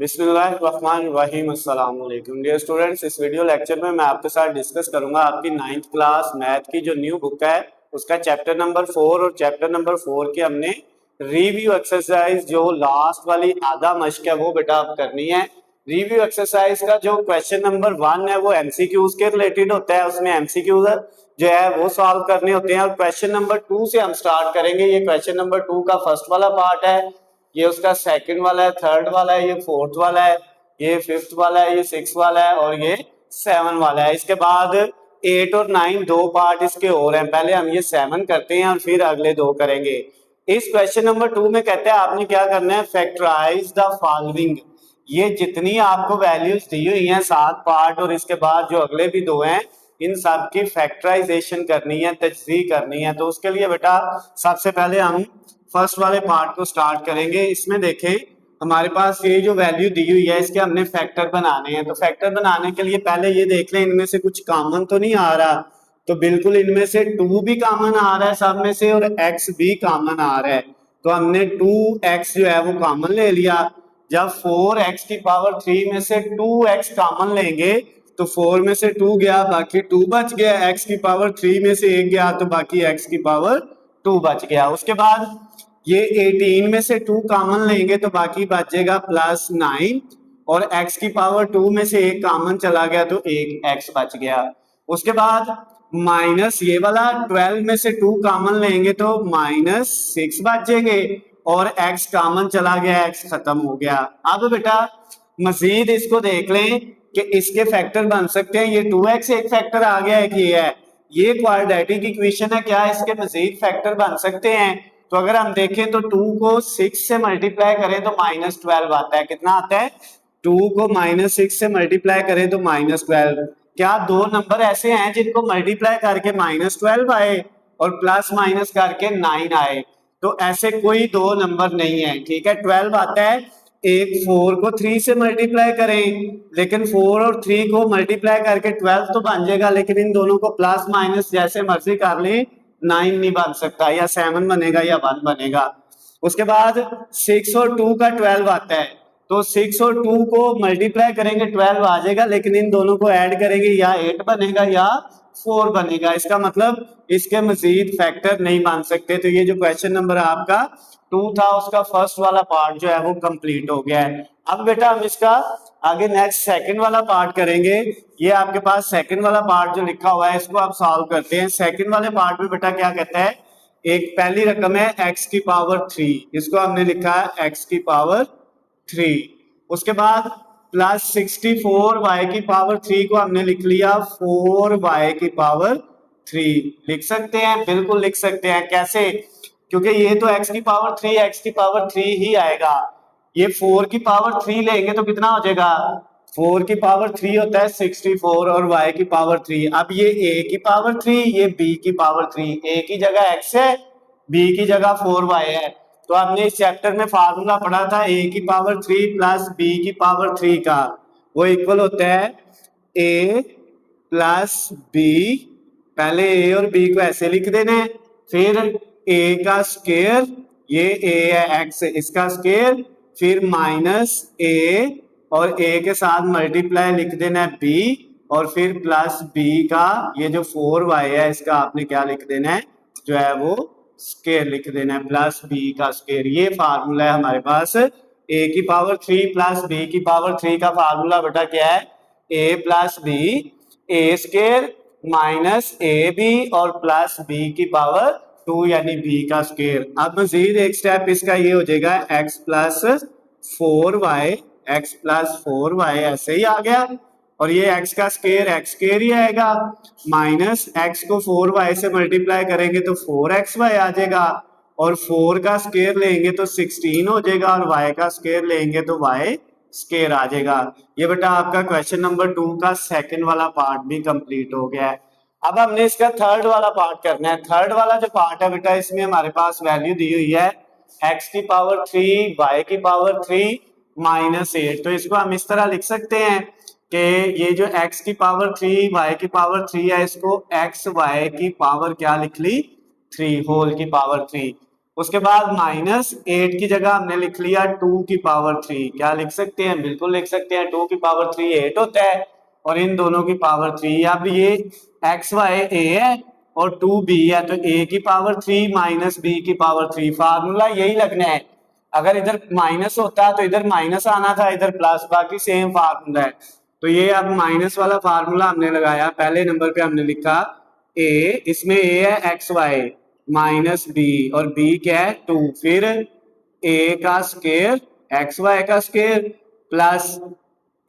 बिस्मिल्लाहिर्रहमानिर्रहीम। अस्सलाम वालेकुम डियर स्टूडेंट्स। इस वीडियो लेक्चर में मैं आपके साथ डिस्कस करूंगा आपकी 9th क्लास मैथ की जो न्यू बुक है उसका चैप्टर नंबर 4 और चैप्टर नंबर 4 की हमने रिव्यू एक्सरसाइज जो लास्ट वाली आधा मश्क है वो बेटा आप करनी है। रिव्यू एक्सरसाइज का जो क्वेश्चन नंबर 1 है वो एमसीक्यूज के रिलेटेड होता है, उसमें एमसीक्यूज जो है वो सॉल्व करने होते हैं। और क्वेश्चन नंबर 2 से हम स्टार्ट करेंगे। ये क्वेश्चन नंबर 2 का फर्स्ट वाला पार्ट है, ये उसका सेकंड वाला है, थर्ड वाला है, ये फोर्थ वाला है, ये फिफ्थ वाला है, ये सिक्स वाला है और ये 7 वाला है। इसके बाद 8 और 9 दो पार्ट इसके और हैं। पहले हम ये 7 करते हैं और फिर अगले दो करेंगे। इस क्वेश्चन नंबर 2 में कहते हैं आपने क्या करना है, फैक्टराइज द फॉलोइंग। ये जितनी आपको वैल्यूज दी हुई हैं 7 पार्ट और इसके बाद जो अगले भी दो हैं इन सब की फैक्टराइजेशन करनी है, तजज़ीह करनी है। तो उसके लिए बेटा सबसे पहले हम फर्स्ट वाले पार्ट को स्टार्ट करेंगे। इसमें देखें हमारे पास ये जो वैल्यू दी हुई है इसके हमने फैक्टर बनाने हैं। तो फैक्टर बनाने के लिए पहले ये देख लें इनमें से कुछ कॉमन तो नहीं आ रहा। तो बिल्कुल इनमें से 2 भी कॉमन आ रहा है सब में से और x भी कॉमन आ रहा है। तो हमने 2x जो है वो कॉमन ले लिया। जब 4x की पावर 3 में से 2x कॉमन लेंगे तो 4 में से 2 गया, बाकी 2 बच गया। x की पावर 3 में से 1 गया तो बाकी x की पावर 2 बच गया। उसके बाद ये 18 में से 2 कॉमन लेंगे तो बाकी बचेगा +9 और x की पावर 2 में से 1 कॉमन चला गया तो 1x बच गया। उसके बाद माइनस ये वाला 12 में से 2 कॉमन लेंगे तो -6 बचेंगे और x कॉमन चला गया, x खत्म हो गया। अब बेटा मजीद इसको देख लें कि इसके फैक्टर बन सकते हैं। ये 2x एक फैक्टर आ गया है कि ये क्वाड्रेटिक इक्वेशन है, क्या इसके मजीद फैक्टर बन सकते हैं? तो अगर हम देखें तो 2 को 6 से मल्टीप्लाई करें तो -12 आता है। कितना आता है? 2 को -6 से मल्टीप्लाई करें तो -12। क्या दो नंबर ऐसे हैं जिनको मल्टीप्लाई करके -12 आए और प्लस माइनस करके 9 आए? तो ऐसे कोई दो नंबर नहीं है। ठीक है, 12 आता है। एक 4 को 3 से मल्टीप्लाई करें, लेकिन 4 और 3 को मल्टीप्लाई करके 12 तो बन जाएगा, लेकिन इन दोनों को प्लस माइनस जैसे मर्जी कर ले 9 नहीं बन सकता, या 7 बनेगा या 1 बनेगा। उसके बाद 6 और 2 का 12 आता है। तो 6 और 2 को मल्टीप्लाई करेंगे 12 आ जाएगा, लेकिन इन दोनों को ऐड करेंगे या 8 बनेगा या 4 बनेगा। इसका मतलब इसके मजीद फैक्टर नहीं बन सकते। तो ये जो क्वेश्चन नंबर आपका 2 था उसका फर्स्ट वाला पार्ट जो है वो कंप्लीट हो गया है। अब बेटा हम इसका आगे नेक्स्ट सेकंड वाला पार्ट करेंगे। ये आपके पास सेकंड वाला पार्ट जो लिखा हुआ है इसको आप सॉल्व करते हैं। सेकंड वाले पार्ट में बेटा क्या कहता है, एक पहली रकम है x की पावर 3, इसको हमने लिखा है x की पावर 3। उसके बाद +64 y की पावर 3 को हमने लिख लिया 4y की पावर 3। लिख सकते हैं, बिल्कुल लिख सकते हैं। कैसे? क्योंकि ये तो x की पावर 3 x की पावर 3 ही आएगा। ये 4 की पावर 3 लेंगे तो कितना हो जाएगा? 4 की पावर 3 होता है 64 और y की पावर 3। अब ये a की पावर 3, ये b की पावर 3। a की जगह x है, b की जगह 4y है। तो हमने इस चैप्टर में फार्मूला पढ़ा था a की पावर 3 प्लस b की पावर 3 का, वो इक्वल होता है a प्लस b। पहले a और b को ऐसे लिख देना है, फिर a का स्क्वायर, ये a है x, इसका स्क्वायर, फिर माइनस a और a के साथ मल्टीप्लाई लिख देना है b, और फिर प्लस b का ये जो 4y है इसका आपने क्या लिख देना है, जो है वो स्क्वायर लिख देना है, प्लस b का स्क्वायर। ये फार्मूला है हमारे पास। a की पावर 3 प्लस b की पावर 3 का फार्मूला बेटा क्या है? a plus b, a square minus a b और प्लस b की पावर 2 यानी b का स्क्वायर। अब मजीद एक स्टेप इसका ये हो जाएगा x plus 4y, x plus 4y ऐसे ही आ गया, और ये x का स्क्वायर ही आएगा, माइनस x को 4y से मल्टीप्लाई करेंगे तो 4xy आ जाएगा, और 4 का स्क्वायर लेंगे तो 16 हो जाएगा, और y का स्क्वायर लेंगे तो y स्क्वायर आ जाएगा। ये बेटा आपका क्वेश्चन नंबर 2 का सेकंड वाला पार्ट भी कंप्लीट हो गया है। अब हमने इसका थर्ड वाला पार्ट करना है। थर्ड वाला जो पार्ट है बेटा इसमें हमारे पास वैल्यू दी हुई है x की पावर 3 y की पावर 3 -8। तो इसको हम इस तरह लिख सकते हैं कि ये जो x की पावर 3 y की पावर 3 है, इसको x y की पावर क्या लिख ली? 3 होल की पावर 3। उसके बाद -8 की जगह हमने लिख लिया 2 की पावर 3। क्या लिख सकते हैं? बिल्कुल लिख सकते हैं। 2 की पावर 3 8 होता है और इन दोनों की पावर 3। अब ये एक्स वाई ए है और 2 बी है, तो a की पावर 3 माइनस बी की पावर 3। फार्मूला यही लगना है। अगर इधर माइनस होता तो इधर माइनस आना था, इधर प्लस, बाकी सेम फार्मूला है। तो ये अब माइनस वाला फार्मूला हमने लगाया। पहले नंबर पे हमने लिखा a, इसमें a है एक्स वाई माइनस बी और b क्या है 2, फिर a का स्क्वायर एक्स वाई का स्क्वायर प्लस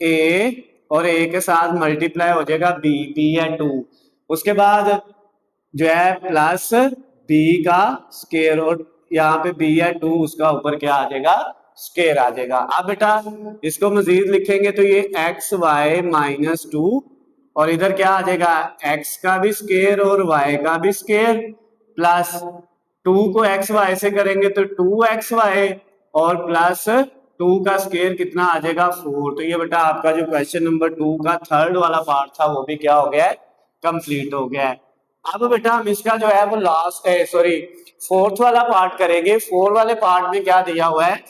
a और a के साथ मल्टीप्लाई हो जाएगा b है 2। उसके बाद जो है प्लस b का स्क्वायर और यहाँ पे b है 2, उसका ऊपर क्या आ जाएगा? स्क्वायर आ जाएगा। अब बेटा इसको मजीद लिखेंगे तो ये एक्स वाई माइनस 2 और इधर क्या आ जाएगा? x का भी स्क्वायर और y का भी स्क्वायर प्लस 2 को एक्स वाई से करेंगे तो 2xy और प्लस 2 का स्क्वायर कितना आ जाएगा? 4। तो ये बेटा आपका जो क्वेश्चन नंबर 2 का थर्ड वाला पार्ट था वो भी क्या हो गया है? कंप्लीट हो गया है। अब बेटा हम इसका जो है वो लास्ट सॉरी फोर्थ वाला पार्ट करेंगे। 4 वाले पार्ट में क्या दिया हुआ है?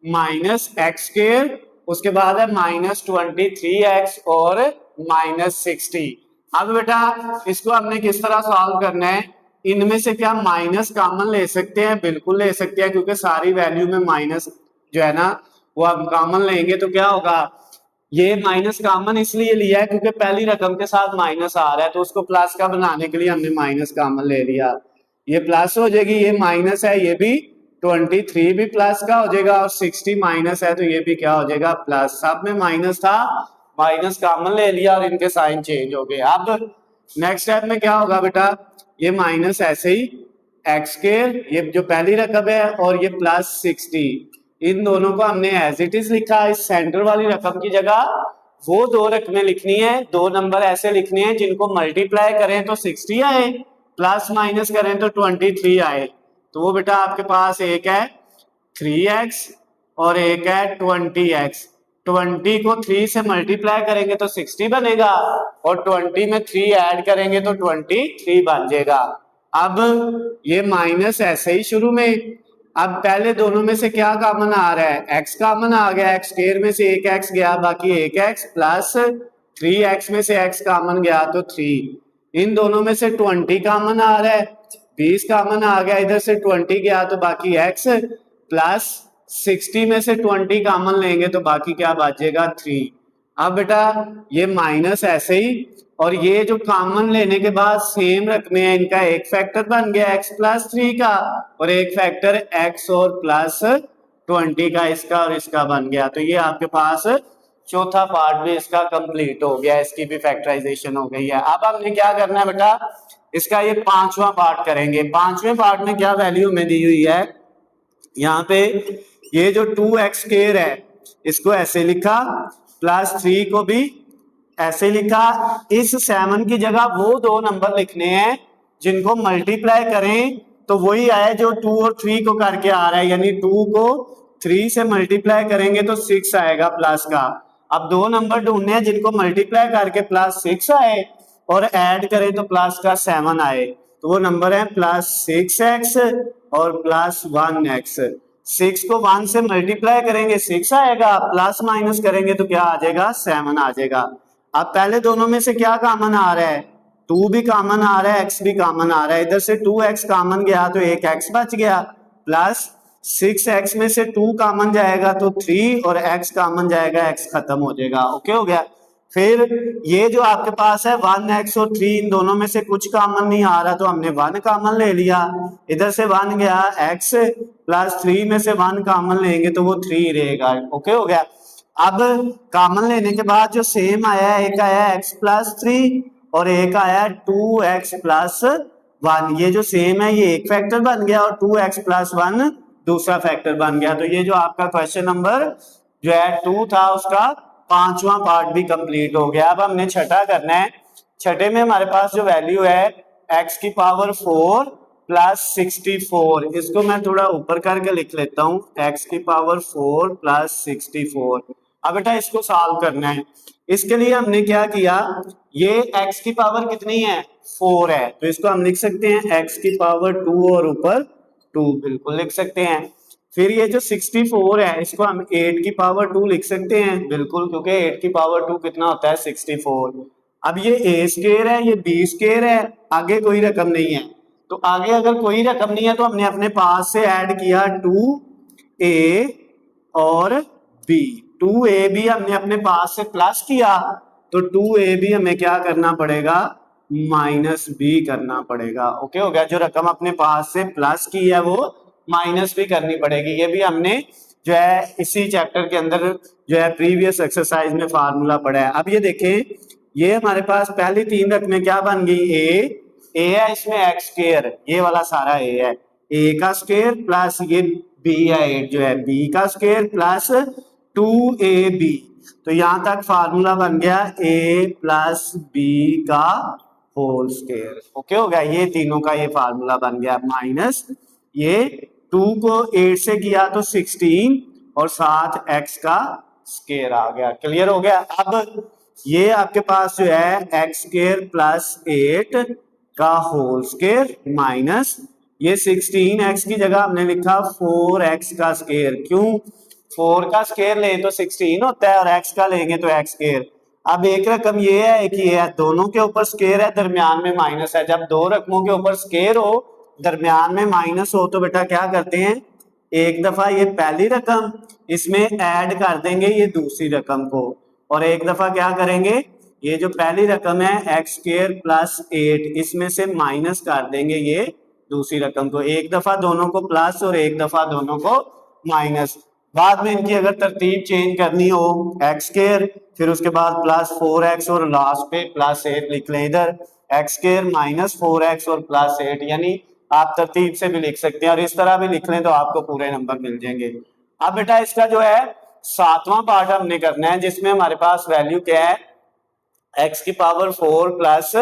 -x², उसके बाद है -23x और -60। अब बेटा इसको हमने किस तरह सॉल्व करना है? इनमें से क्या माइनस कॉमन ले सकते हैं? बिल्कुल ले सकते हैं, क्योंकि सारी वैल्यू में माइनस जो है ना वो हम कॉमन लेंगे तो क्या होगा? ये माइनस कॉमन इसलिए लिया है क्योंकि पहली रकम के साथ माइनस आ रहा है, तो उसको प्लस का बनाने के लिए हमने माइनस कॉमन ले लिया। ये प्लस हो जाएगी, ये माइनस है, ये भी 23 भी प्लस का हो जाएगा और 60 माइनस है तो ये भी क्या हो जाएगा? प्लस। सब में माइनस था, माइनस कॉमन ले लिया और इनके साइन चेंज हो गए। अब नेक्स्ट स्टेप में क्या होगा बेटा? ये माइनस ऐसे ही x², ये जो पहली रकम है, और ये प्लस 60, इन दोनों को हमने एज इट इज लिखा। इस सेंटर वाली रकम की जगह वो दो रकमें लिखनी है, दो नंबर ऐसे लिखने हैं जिनको मल्टीप्लाई करें तो 60 आए, प्लस माइनस करें तो 23 आए। तो वो बेटा आपके पास एक है 3x और एक है 20x। 20 को 3 से मल्टीप्लाई करेंगे तो 60 बनेगा और 20 में 3 ऐड करेंगे तो 23 बन जाएगा। अब ये माइनस ऐसे ही शुरू में। अब पहले दोनों में से क्या कॉमन आ रहा है? x कॉमन आ गया, x² में से एक x गया, बाकी एक x प्लस 3x में से x कॉमन गया तो 3। इन दोनों में से 20 कॉमन आ रहा है, 20 कॉमन आ गया, इधर से 20 गया तो बाकी x प्लस 60 में से 20 कॉमन लेंगे तो बाकी क्या बचेगा? 3। अब बेटा ये माइनस ऐसे ही, और ये जो कॉमन लेने के बाद सेम रखने हैं, इनका एक फैक्टर बन गया x प्लस 3 का और एक फैक्टर x और प्लस 20 का, इसका और इसका बन गया। तो ये आपके पास चौथा पार्ट भी इसका कंप्लीट हो गया, इसकी भी फैक्टराइजेशन हो गई है। अब हमने क्या करना है बेटा? इसका ये पांचवा पार्ट करेंगे। पांचवें पार्ट में क्या वैल्यू हमें दी हुई है? यहाँ पे ये जो 2x² है इसको ऐसे लिखा, प्लस 3 को भी ऐसे लिखा। इस 7 की जगह वो दो नंबर लिखने हैं जिनको मल्टीप्लाई करें तो वही आए जो 2 और 3 को करके आ रहा है, यानी 2 को 3 से मल्टीप्लाई करेंगे तो 6 आएगा प्लस का। अब दो नंबर ढूंढने हैं जिनको मल्टीप्लाई करके प्लस 6 आए और ऐड करें तो प्लस का 7 आए, तो वो नंबर है प्लस 6x और प्लस 1x। 6 को 1 से मल्टीप्लाई करेंगे 6 आएगा, प्लस माइनस करेंगे तो क्या आ जाएगा? 7 आ जाएगा। अब पहले दोनों में से क्या कॉमन आ रहा है? 2 भी कॉमन आ रहा है, x भी कॉमन आ रहा है। इधर से 2x कॉमन गया तो एक x बच गया, प्लस 6x में से 2 कॉमन जाएगा तो 3 और x कॉमन जाएगा, x खत्म हो जाएगा। ओके हो गया। फिर ये जो आपके पास है 1x और 3, इन दोनों में से कुछ कॉमन नहीं आ रहा तो हमने 1 कॉमन ले लिया। इधर से 1 गया, x प्लस 3 में से 1 कॉमन लेंगे तो वो 3 रहेगा। ओके हो गया। अब कॉमन लेने के बाद जो सेम आया है, एक आया x प्लस 3 और एक आया 2x प्लस 1। ये जो सेम है ये एक फैक्टर बन गया और 2x प्लस 1 दूसरा फैक्टर बन गया। तो ये जो आपका क्वेश्चन नंबर जो है 2 था उसका पांचवा पार्ट भी कंप्लीट हो गया। अब हमने छठा करना है। छठे में हमारे पास जो वैल्यू है x की पावर 4 प्लस 64, इसको मैं थोड़ा ऊपर करके लिख लेता हूँ, x की पावर 4 प्लस 64। अब बेटा इसको सॉल्व करना है। इसके लिए हमने क्या किया? ये x की पावर कितनी है? 4 है, तो इसको हम लिख सकते हैं x की पावर 2 और ऊपर 2 बिल्कुल लिख सकते हैं। फिर ये जो 64 है इसको हम 8 की पावर 2 लिख सकते हैं बिल्कुल, क्योंकि 8 की पावर 2 कितना होता है 64। अब ये a स्क्वायर है, ये b स्क्वायर है, आगे कोई रकम नहीं है, तो आगे अगर कोई रकम नहीं है तो हमने अपने पास से ऐड किया 2a और b। 2ab हमने अपने पास से प्लस किया तो 2ab हमें क्या करना पड़ेगा, माइनस बी करना पड़ेगा। ओके हो गया, जो रकम अपने पास से प्लस की है वो माइनस भी करनी पड़ेगी। ये भी हमने जो है इसी चैप्टर के अंदर जो है प्रीवियस एक्सरसाइज में फार्मूला पढ़ा है। अब ये देखें, ये हमारे पास पहली 3 रकमें क्या बन गई, ए है, इसमें एक्स स्क्वायर, ये वाला सारा ए है, ए का स्क्वायर प्लस ये बी है 8 जो है बी का स्क्वायर प्लस 2ab, तो यहां तक फार्मूला बन गया a प्लस बी का होल स्क्वायर। ओके हो गया, ये तीनों का ये फार्मूला बन गया, माइनस ये 2 को 8 से किया तो 16 और साथ x का स्क्वायर आ गया। क्लियर हो गया। अब ये आपके पास जो है एक्स स्क्वायर प्लस 8 का होल स्क्वायर माइनस ये 16x की जगह हमने लिखा 4x का स्क्वायर। क्यों, 4 का स्क्वायर ले तो 16 होता है और x का लेंगे तो x स्क्वायर। अब एक रकम ये है कि ये है, दोनों के ऊपर स्क्वायर है, दरमियान में माइनस है। जब दो रकमों के ऊपर स्क्वायर हो दरमियान में माइनस हो तो बेटा क्या करते हैं, एक दफा ये पहली रकम इसमें ऐड कर देंगे ये दूसरी रकम को, और एक दफा क्या करेंगे, ये जो पहली रकम है एक्स स्क्वायर प्लस 8 इसमें से माइनस कर देंगे ये दूसरी रकम को। एक दफा दोनों को प्लस और एक दफा दोनों को माइनस। बाद में इनकी अगर तरतीब चेंज करनी हो, एक्स स्क्वायर फिर उसके बाद प्लस 4x और लास्ट पे प्लस 8 लिख लें, इधर एक्स स्क्वायर माइनस 4x और प्लस 8, यानी आप तरतीब से भी लिख सकते हैं और इस तरह भी लिख लें तो आपको पूरे नंबर मिल जाएंगे। अब बेटा इसका जो है 7वां पार्ट हमने करना है, जिसमें हमारे पास वैल्यू क्या है, x की power 4 plus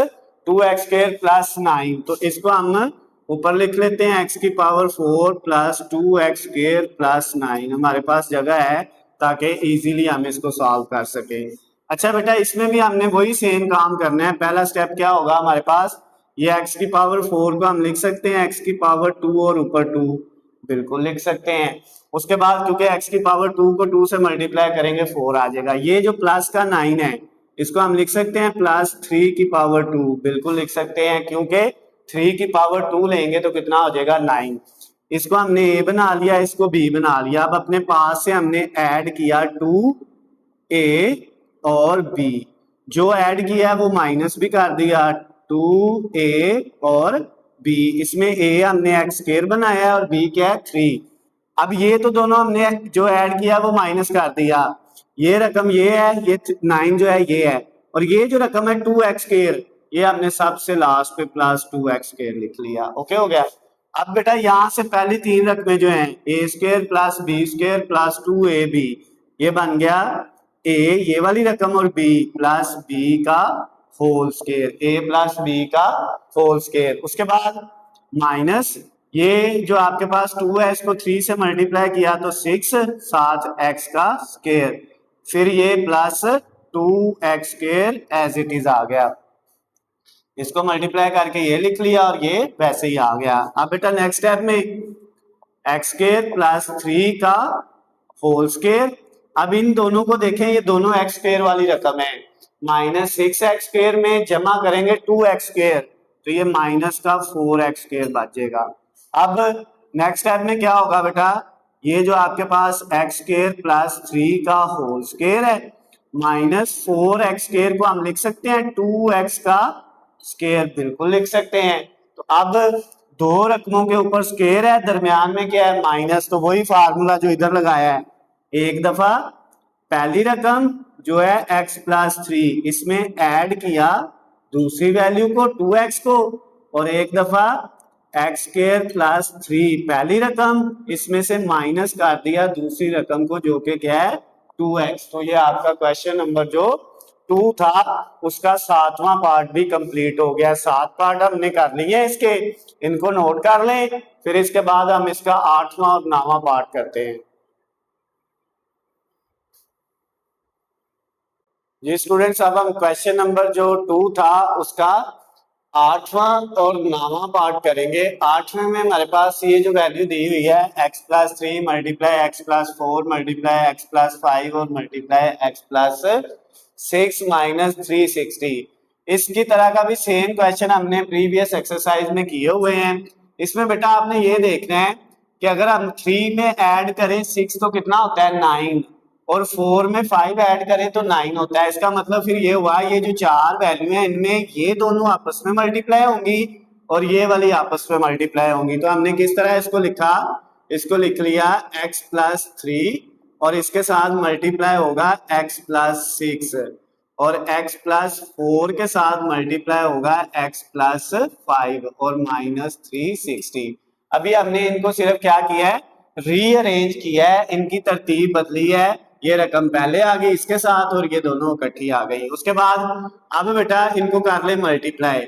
2x square plus 9, तो इसको हम ऊपर लिख लेते हैं x की power 4 plus 2x square plus 9, हमारे पास जगह है ताकि इजीली हम इसको सॉल्व कर सकें। अच्छा बेटा इसमें भी हमने वही सेम काम करना है। पहला स्टेप क्या होगा हमारे पास, ये x की पावर 4 को हम लिख सकते हैं x की पावर 2 और ऊपर 2 बिल्कुल लिख सकते हैं। उसके बाद क्योंकि x की पावर 2 को 2 से मल्टीप्लाई करेंगे 4 आ जाएगा। ये जो प्लस का 9 है इसको हम लिख सकते हैं प्लस 3 की पावर 2 बिल्कुल लिख सकते हैं, क्योंकि 3 की पावर 2 लेंगे तो कितना हो जाएगा 9। इसको हमने a बना लिया, इसको b बना लिया। अब अपने पास से हमने ऐड किया 2a और b, जो ऐड किया वो माइनस भी कर दिया 2a और b, इसमें a हमने x स्क्वायर बनाया है और b क्या है 3। अब ये तो दोनों हमने जो ऐड किया वो माइनस कर दिया, ये रकम ये है, ये 9 जो है ये है, और ये जो रकम है 2x स्क्वायर ये हमने सबसे लास्ट पे प्लस 2x स्क्वायर लिख लिया। ओके हो गया। अब बेटा यहाँ से पहली 3 रकमें जो हैं a square plus b square plus 2ab, ये बन गया a ये वाली रकम और b प्लस b का whole square, a plus b का होल स्क्वायर। उसके बाद माइनस ये जो आपके पास 2 है इसको 3 से मल्टीप्लाई किया तो 6 साथ x का स्क्वायर, फिर ये plus 2x square as it is आ गया, इसको मल्टीप्लाई करके ये लिख लिया और ये वैसे ही आ गया। अब बेटा नेक्स्ट स्टेप में एक्स स्क्वायर प्लस 3 का होल स्क्वायर। अब इन दोनों को देखें, ये दोनों एक्स स्क्वायर वाली रकम है, माइनस 6x स्क्वायर में जमा करेंगे 2x स्क्वायर तो ये माइनस का 4x स्क्वायर बचेगा। अब नेक्स्ट स्टेप में क्या होगा बेटा, ये जो आपके पास एक्स स्क्वायर प्लस 3 का होल स्क्वायर है माइनस 4x स्क्वायर को हम लिख सकते हैं 2x का स्क्वायर बिल्कुल लिख सकते हैं। तो अब दो रकमों के ऊपर स्क्वायर है, दरमियान में क्या है माइनस, तो वही फार्मूला जो इधर लगाया है, एक दफा पहली रकम जो है x प्लस 3 इसमें ऐड किया दूसरी वैल्यू को 2x को, और एक दफा एक्स स्क्वायर प्लस 3 पहली रकम इसमें से माइनस कर दिया दूसरी रकम को जो कि क्या है 2x। तो ये आपका क्वेश्चन नंबर जो 2 था उसका 7वां पार्ट भी कंप्लीट हो गया। 7 पार्ट हमने कर लिए इसके, इनको नोट कर लें, फिर इसके बाद हम इसका 8वां और 9वां पार्ट करते हैं। जी स्टूडेंट्स, अब हम क्वेश्चन नंबर जो 2 था उसका आठवां और 9वां पार्ट करेंगे। आठवें में हमारे पास ये जो वैल्यू दी हुई है x plus 3 multiply x plus 4 multiply x plus 5 और मल्टीप्लाई x प्लस 6 माइनस 360, इसकी तरह का भी सेम क्वेश्चन हमने प्रीवियस एक्सरसाइज में किए हुए हैं। इसमें बेटा आपने ये देखना है कि अगर हम 3 में ऐड करें 6 तो कितना होता है 9, और 4 में 5 ऐड करें तो 9 होता है। इसका मतलब फिर ये हुआ ये जो चार वैल्यू है इनमें ये दोनों आपस में मल्टीप्लाई होंगी और ये वाली आपस में मल्टीप्लाई होंगी। तो हमने किस तरह इसको लिखा, इसको लिख लिया x प्लस 3 और इसके साथ मल्टीप्लाई होगा x प्लस 6 और x प्लस 4 के साथ मल्टीप्लाई होगा x प्लस 5 और माइनस 360। अभी हमने इनको सिर्फ क्या किया है, रीअरेंज किया है, इनकी तरतीब बदली है। ये रकम पहले आ गई इसके साथ और ये दोनों इकट्ठी आ गई। उसके बाद अब बेटा इनको कर ले मल्टीप्लाई।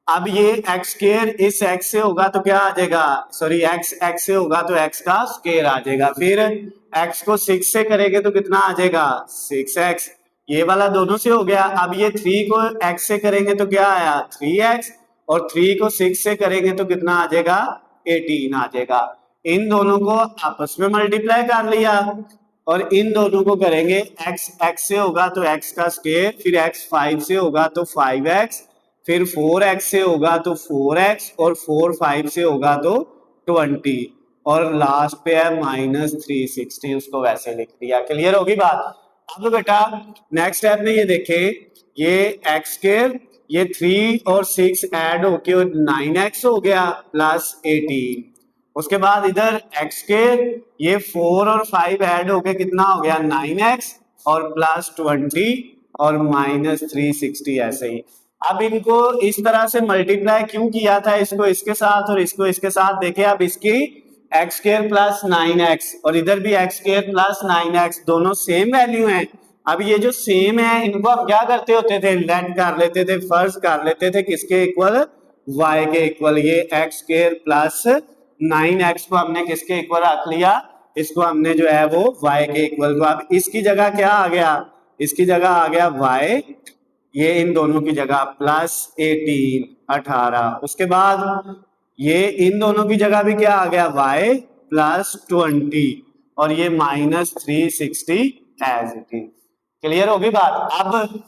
अब ये एक्स स्क्वायर इस एक्स से होगा तो क्या आ जाएगा, सॉरी एक्स एक्स से होगा तो एक्स का स्क्वायर आ जाएगा। फिर एक्स को 6 से करेंगे तो कितना आ जाएगा 6x, ये वाला दोनों से हो गया। अब ये 3 को x से करेंगे तो क्या आया 3x और 3 को 6 से करेंगे तो कितना आ जाएगा 18 आ जाएगा। इन दोनों को आपस में मल्टीप्लाई कर लिया और इन दोनों को करेंगे x x से होगा तो x का स्क्वायर, फिर x 5 से होगा तो 5x, फिर 4x से होगा तो 4x और 4 5 से होगा तो 20 और लास्ट पे है माइनस 360, उसको वैसे लिख दिया। क्लियर होगी बात। अब बेटा नेक्स्ट स्टेप में ये देखें, ये x स्क्वायर ये 3 और 6 ऐड होके 9x हो गया प्लस 18। उसके बाद इधर x स्क्वायर ये 4 और 5 ऐड होके कितना हो गया 9x और प्लस 20 और माइनस 360 ऐसे ही। अब इनको इस तरह से मल्टीप्लाई क्यों किया था, इसको इसके साथ और इसको इसके साथ देखे। अब इसकी एक्स स्क्वायर प्लस 9x और इधर भी एक्स स्क्वायर प्लस 9x दोनों सेम वैल्यू हैं। अब ये जो सेम है इनको हम क्या करते होते थे, लेट कर लेते थे, फर्ज कर लेते थे किसके इक्वल, y के इक्वल। ये एक्स स्क्वायर प्लस 9x को हमने किसके इक्वल रख लिया, इसको हमने जो है वो y के इक्वल। तो अब इसकी जगह क्या आ गया, इसकी जगह आ गया y, ये इन दोनों की जगह प्लस 18। उसके बाद ये इन दोनों की जगह भी क्या आ गया y प्लस 20 और ये minus 360 as it is. Clear होगी बात। अब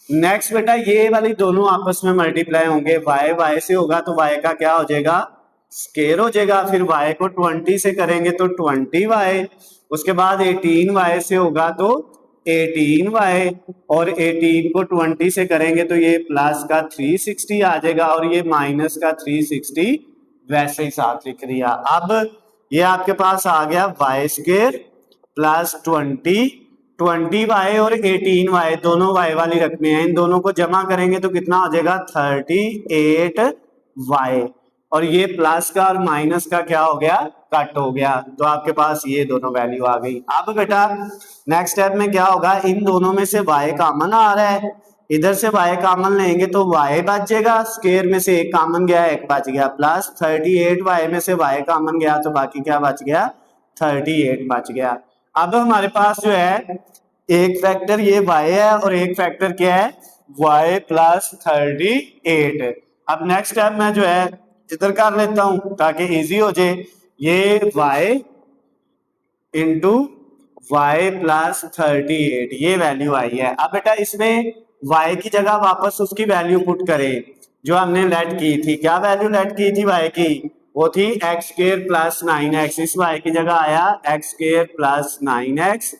नेक्स्ट बेटा ये वाली दोनों आपस में मल्टीप्लाई होंगे, y से होगा तो y का क्या हो जाएगा स्क्वायर हो जाएगा, फिर y को 20 से करेंगे तो 20y, उसके बाद 18y से होगा तो 18y और 18 को 20 से करेंगे तो ये प्लस का 360 आ जाएगा और ये माइनस का 360 वैसे ही साथ लिख दिया। अब ये आपके पास आ गया y स्क्वायर प्लस 20y और 18y दोनों y वाली रकमें हैं, इन दोनों को जमा करेंगे तो कितना हो जाएगा 38y और ये प्लस का और माइनस का क्या हो गया कट हो गया। तो आपके पास ये दोनों वैल्यू आ गई। अब बेटा नेक्स्ट स्टेप में क्या होगा, इन दोनों में से y कॉमन आ रहा है, इधर से y कॉमन लेंगे तो y बच जाएगा, स्क्वायर में से एक कॉमन गया एक बच गया, प्लस 38y में से y कॉमन गया तो बाकी क्या बच गया 38 बच गया। अब हमारे पास जो है एक फैक्टर ये y है और एक फैक्टर क्या है y प्लस 38। अब नेक्स्ट स्टेप में जो है इधर कर लेता हूं ताकि इजी हो जाए, ये y इंटू वाई प्लस 38 ये वैल्यू आई है। अब बेटा इसमें y की जगह वापस उसकी वैल्यू पुट करें जो हमने लेट की थी। क्या वैल्यू लेट की थी y की, वो थी एक्स स्क्वायर प्लस 9x, इस y की जगह आया x square plus 9x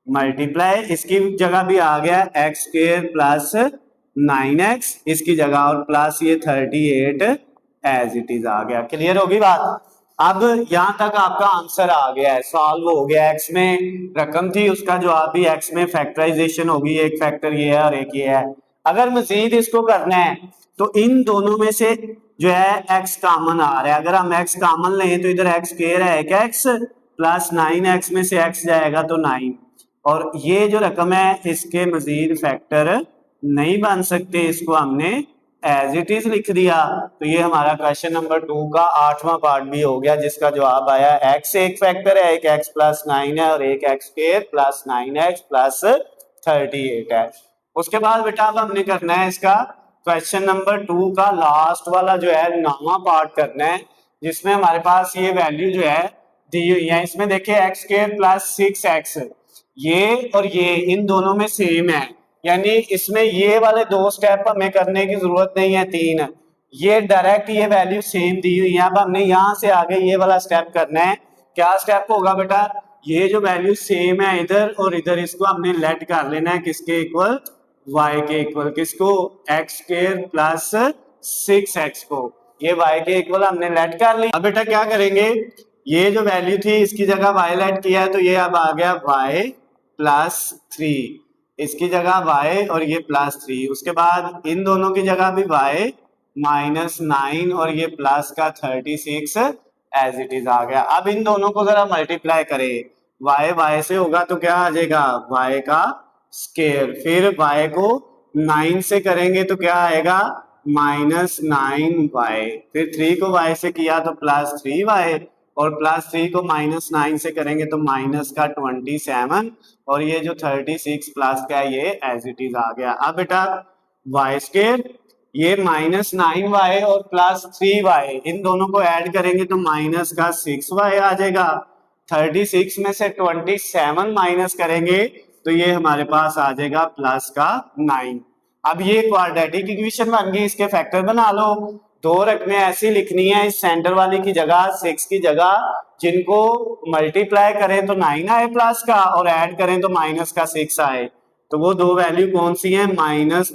multiply, इसकी जगह भी आ गया एक्स स्क्वायर प्लस 9x इसकी जगह और प्लस ये 38 एज इट इज आ गया। क्लियर होगी बात। अब यहां तक आपका आंसर आ गया है, सॉल्व हो गया। एक्स में रकम थी उसका जवाब भी एक्स में फैक्टराइजेशन होगी, एक फैक्टर ये है और एक ये है। अगर मजीद इसको करना है तो इन दोनों में से जो है एक्स कॉमन आ रहा है, अगर हम एक्स कॉमन लें तो इधर एक्स स्क्वायर है एक एक्स प्लस 9x में से एक्स जाएगा तो 9 और ये जो रकम है इसके मजीद फैक्टर नहीं बन सकते, इसको हमने एज इट इज लिख दिया। तो ये हमारा क्वेश्चन नंबर 2 का 8वां पार्ट भी हो गया जिसका जवाब आया एक्स एक फैक्टर है, एक एक्स प्लस 9 है और एक x square plus 9x plus 38 है। उसके बाद बेटा अब हमने करना है इसका क्वेश्चन नंबर 2 का लास्ट वाला जो है 9वां पार्ट करना है, जिसमें हमारे पास ये वैल्यू जो है दी हुई है। इसमें देखिए एक्स स्क्वायर प्लस 6x, ये और ये इन दोनों में सेम है, यानी इसमें ये वाले 2 स्टेप हमें करने की जरूरत नहीं है, 3 ये डायरेक्ट ये वैल्यू सेम दी हुई है। अब हमने यहाँ से आगे ये वाला स्टेप करना है। क्या स्टेप होगा बेटा, ये जो वैल्यू सेम है इधर और इधर, इसको हमने लेट कर लेना है किसके इक्वल, y के इक्वल। किसको, एक्स स्क्वायर प्लस 6x को, ये y के इक्वल हमने लेट कर लिया। अब बेटा क्या करेंगे, ये जो वैल्यू थी इसकी जगह y लेट किया है, तो ये अब आ गया y प्लस 3, इसकी जगह y और ये प्लस 3, उसके बाद इन दोनों की जगह भी y माइनस 9 और ये प्लस का 36 एज इट इज आ गया। अब इन दोनों को जरा मल्टीप्लाई करें, y से होगा तो क्या आ जाएगा, y का स्केयर, फिर y को 9 से करेंगे तो क्या आएगा, माइनस 9y, फिर 3 को y से किया तो प्लस 3y, और प्लस 3 को माइनस 9 से करेंगे तो माइनस का 27, और ये जो 36 प्लस का है ये एज इट इज आ गया। अब बेटा y स्केयर, ये माइनस 9y और प्लस 3y इन दोनों को ऐड करेंगे तो माइनस का 6y आ जाएगा। 36 में से 27 माइनस करेंगे तो ये हमारे पास आ जाएगा प्लस का 9। अब ये क्वाड्रेटिक इक्वेशन बन गई, इसके फैक्टर बना लो। 2 रकमें ऐसी लिखनी है इस सेंटर वाली की जगह 6 की जगह, जिनको मल्टीप्लाई करें तो 9 आए प्लस का, और ऐड करें तो माइनस का 6 आए। तो वो 2 वैल्यू कौन सी है, माइनस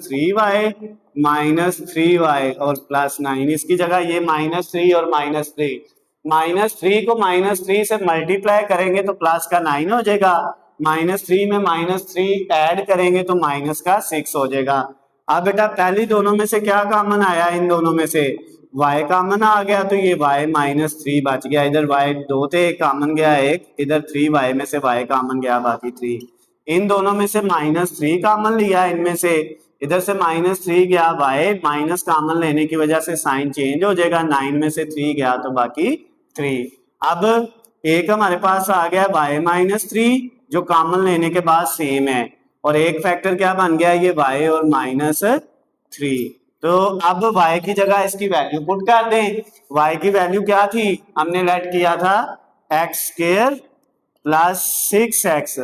3y और प्लस 9। इसकी जगह ये -3 और -3, -3 को -3 से मल्टीप्लाई करेंगे तो प्लस का 9 हो जाएगा, -3 में -3 ऐड करेंगे तो माइनस का 6 हो जाएगा। अब बेटा पहली दोनों में से क्या कॉमन आया, इन दोनों में से y कॉमन आ गया, तो ये y -3 बच गया। इधर y 2 थे, एक कॉमन गया एक, इधर 3y में से y कॉमन गया, बाकी 3। इन दोनों में से -3 कॉमन लिया, इनमें से इधर से -3 गया, y माइनस कॉमन लेने की वजह से साइन चेंज हो जाएगा, 9 में से 3 गया तो बाकी 3। अब एक हमारे पास आ गया y -3 जो कॉमन लेने के बाद सेम है, और एक फैक्टर क्या बन गया, ये y और -3। तो अब y की जगह इसकी वैल्यू पुट कर दें। y की वैल्यू क्या थी, हमने लेट किया था एक्स स्क्वायर प्लस 6x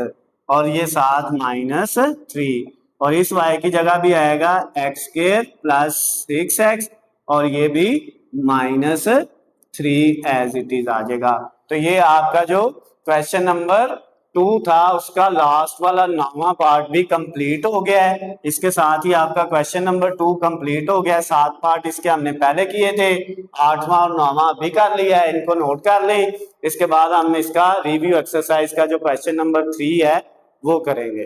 और ये साथ -3, और इस y की जगह भी आएगा एक्स स्क्वायर प्लस 6x और ये भी -3 एज इट इज आ जाएगा। तो ये आपका जो क्वेश्चन नंबर 2 था उसका लास्ट वाला 9वां पार्ट भी कंप्लीट हो गया है। इसके साथ ही आपका क्वेश्चन नंबर 2 कंप्लीट हो गया है। 7 पार्ट इसके हमने पहले किए थे, 8वां और 9वां अभी कर लिया है, इनको नोट कर लें। इसके बाद हम इसका रिव्यू एक्सरसाइज का जो क्वेश्चन नंबर 3 है वो करेंगे।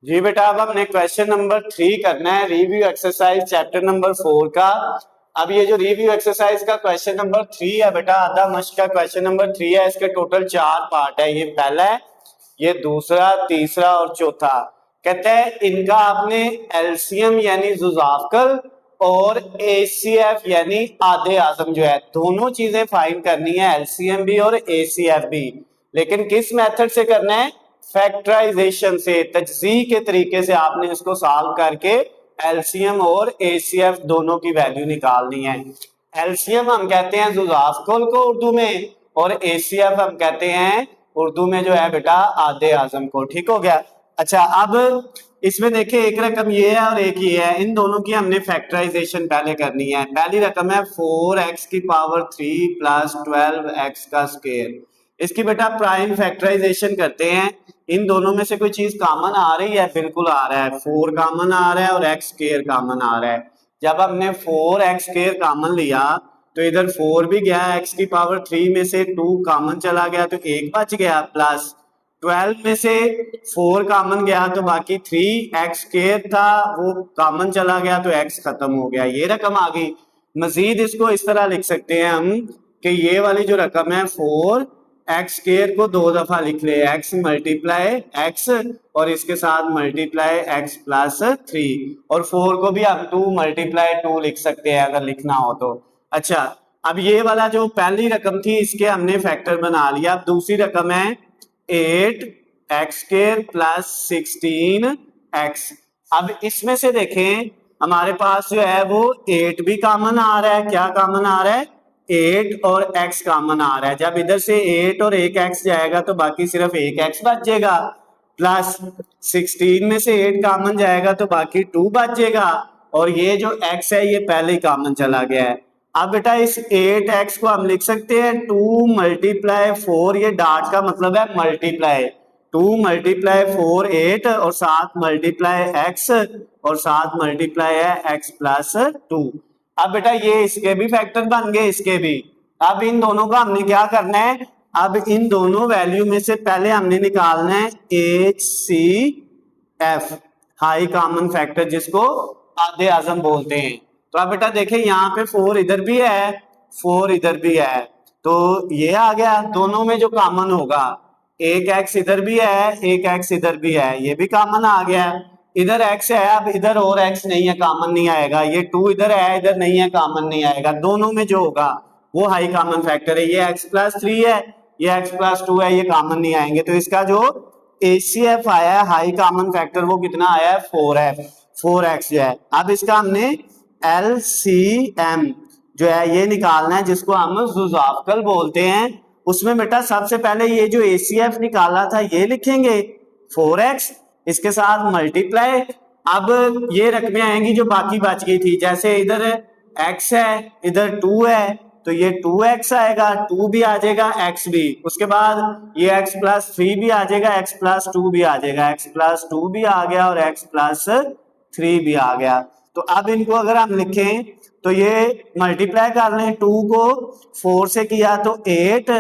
जी बेटा, अब हमने क्वेश्चन नंबर 3 करना है, रिव्यू एक्सरसाइज चैप्टर नंबर 4 का। अब ये जो रिव्यू एक्सरसाइज का क्वेश्चन नंबर 3 है बेटा, आधा मश्क का क्वेश्चन नंबर 3 है, इसके टोटल 4 पार्ट है। ये पहला है, ये दूसरा, तीसरा और चौथा। कहते हैं इनका आपने एलसीएम यानी जुजाफकल और एसीएफ यानी आधे आजम जो है, दोनों चीजें फाइंड करनी है, एलसीएम भी और एसीएफ भी। लेकिन किस मेथड से करना है, फैक्टराइजेशन से, तजज़ी के तरीके से आपने इसको सॉल्व करके एलसीएम और एसीएफ दोनों की वैल्यू निकालनी है। एलसीएम हम कहते हैं जुजाफकुल को उर्दू में, और एसीएफ हम कहते हैं उर्दू में जो है बेटा आधे आजम को। ठीक हो गया। अच्छा, अब इसमें देखिए एक रकम ये है और एक ये है, इन दोनों की हमने फैक्टराइजेशन पहले करनी है। पहली रकम है 4x की पावर 3 प्लस 12x का स्क्वायर। इसकी बेटा प्राइम फैक्टराइजेशन करते हैं। इन दोनों में से कोई चीज कॉमन आ रही है, बिल्कुल आ रहा है, 4 कॉमन आ रहा है और x स्क्वायर कॉमन आ रहा है। जब हमने 4x स्क्वायर कॉमन लिया तो इधर 4 भी गया, x की पावर 3 में से 2 कॉमन चला गया तो 1 बच गया, प्लस 12 में से 4 कॉमन गया तो बाकी 3x स्क्वायर था वो कॉमन चला गया तो x खत्म हो गया, ये रकम आ गई। मजीद इसको इस तरह लिख सकते हैं हम कि ये वाली जो रकम है 4x स्क्वायर को 2 दफा लिख ले, x मल्टीप्लाई x और इसके साथ मल्टीप्लाई x प्लस 3, और 4 को भी हम 2 मल्टीप्लाई 2 लिख सकते हैं अगर लिखना हो तो। अच्छा, अब ये वाला जो पहली रकम थी इसके हमने फैक्टर बना लिया। अब दूसरी रकम है 8x स्क्वायर प्लस 16x। अब इसमें से देखें हमारे पास जो है वो 8 भी कॉमन आ रहा है। क्या कॉमन आ रहा है? 8 और x कॉमन आ रहा है। जब इधर से 8 और एक x जाएगा तो बाकी सिर्फ एक x बचेगा, प्लस 16 में से 8 कॉमन जाएगा तो बाकी 2 बचेगा, और ये जो x है ये पहले ही कॉमन चला गया है। अब बेटा इस 8x को हम लिख सकते हैं 2 मल्टीप्लाई 4, ये डॉट का मतलब है मल्टीप्लाई, 2 मल्टीप्लाई 4 8 और 7 मल्टीप्लाई x और 7 मल्टीप्लाई है x प्लस 2। अब बेटा ये इसके भी फैक्टर बन गए, इसके भी। अब इन दोनों का हमने क्या करना है, अब इन दोनों वैल्यू में से पहले हमने निकालना है HCF, हाई कॉमन फैक्टर, जिसको आधे आजम बोलते हैं। तो अब बेटा देखें यहाँ पे 4 इधर भी है, 4 इधर भी है, तो ये आ गया दोनों में जो कॉमन होगा। एक x इधर भी है, एक x इधर भी है, ये भी कॉमन आ गया। इधर x है, अब इधर और x नहीं है, कॉमन नहीं आएगा। ये 2 इधर है, इधर नहीं है, कॉमन नहीं आएगा। दोनों में जो होगा वो हाई कॉमन फैक्टर है। ये x प्लस 3 है, ये x प्लस 2 है, ये कॉमन नहीं आएंगे। तो इसका जो HCF आया है हाई कॉमन फैक्टर वो कितना आया है? 4 है, 4x जो है। अब इसका हमने LCM जो है ये निकालना है, जिसको हम जुजाफकल बोलते हैं। उसमें बेटा सबसे पहले ये जो ACF निकाला था ये लिखेंगे 4x, इसके साथ मल्टीप्लाई। अब ये रकमें आएंगी जो बाकी बच गई थी, जैसे इधर x है, इधर 2 है, तो ये 2x आएगा, 2 भी आ जाएगा, x भी। उसके बाद ये x प्लस 3 भी आ जाएगा, x प्लस 2 भी आ जाएगा, x प्लस 2 भी आ गया और x प्लस 3 भी आ गया। तो अब इनको अगर हम लिखें तो ये मल्टीप्लाई कर लें, 2 को 4 से किया तो 8,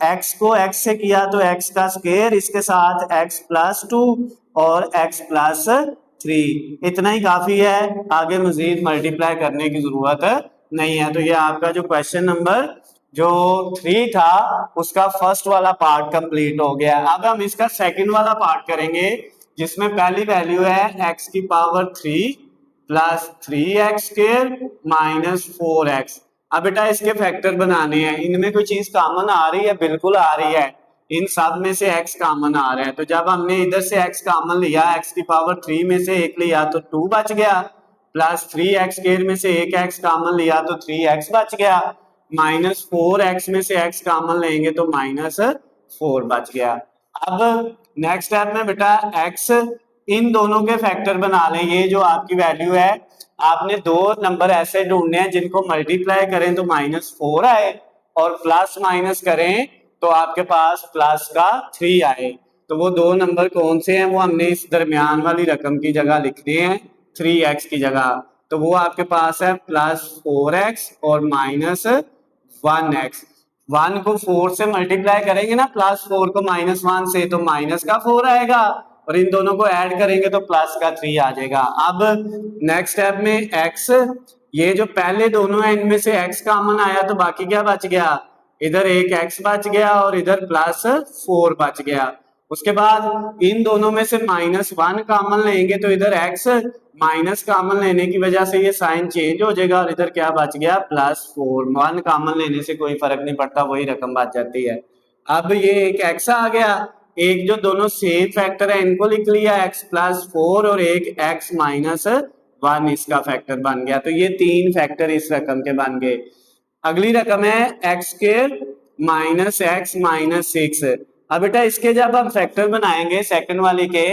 x को x से किया तो x का स्क्वायर, इसके साथ x प्लस 2 और x प्लस 3, इतना ही काफी है, आगे मजीद मल्टीप्लाई करने की जरूरत नहीं है। तो ये आपका जो क्वेश्चन नंबर जो 3 था उसका फर्स्ट वाला पार्ट कंप्लीट हो गया। अब हम इसका सेकंड वाला पार्ट करेंगे, जिसमें पहली वैल्यू है x की power 3 plus 3x square minus 4x। अब बेटा इसके फैक्टर बनाने हैं, इनमें कोई चीज कॉमन आ रही है? बिल्कुल आ रही है, इन सब में से x कॉमन आ रहा है। तो जब हमने इधर से x कॉमन लिया, x की पावर 3 में से 1 लिया तो 2 बच गया, प्लस 3x स्क्वायर में से 1x कॉमन लिया तो 3x बच गया, माइनस 4x में से x कॉमन लेंगे तो माइनस 4 बच गया। अब नेक्स्ट स्टेप में बेटा x इन दोनों के फैक्टर बना लें। ये जो आपकी वैल्यू है, आपने दो नंबर ऐसे ढूंढने हैं जिनको मल्टीप्लाई करें तो माइनस 4 आए और प्लस माइनस करें तो आपके पास प्लस का 3 आए। तो वो दो नंबर कौन से हैं? वो हमने इस दरमियान वाली रकम की जगह लिखने हैं 3x की जगह। तो वो आपके पास है प्लस 4x और माइनस 1x। 1 को 4 से मल्टीप्लाई करेंगे ना, प्लस 4 को माइनस 1 से, तो माइनस का 4 आएगा, और इन दोनों को ऐड करेंगे तो प्लस का 3 आ जाएगा। अब नेक्स्ट स्टेप में x, ये जो पहले दोनों है इनमें से x कॉमन आया तो बाकी क्या बच गया? इधर एक x बच गया और इधर प्लस 4 बच गया। उसके बाद इन दोनों में से माइनस 1 कॉमन लेंगे तो इधर x माइनस कॉमन लेने की वजह से ये साइन चेंज हो जाएगा और इधर क्या बच गया? प्लस 4। 1 कॉमन लेने से कोई फर्क नहीं पड़ता, वही रकम बच जाती है। अब ये एक x आ गया, एक जो दोनों सेम फैक्टर है इनको लिख लिया x प्लस 4 और एक x माइनस 1 इसका फैक्टर बन गया। तो ये 3 फैक्टर इस रकम के बन गए। अगली रकम है x square minus x minus 6। अब बेटा इसके जब हम फैक्टर बनाएंगे सेकंड वाले के,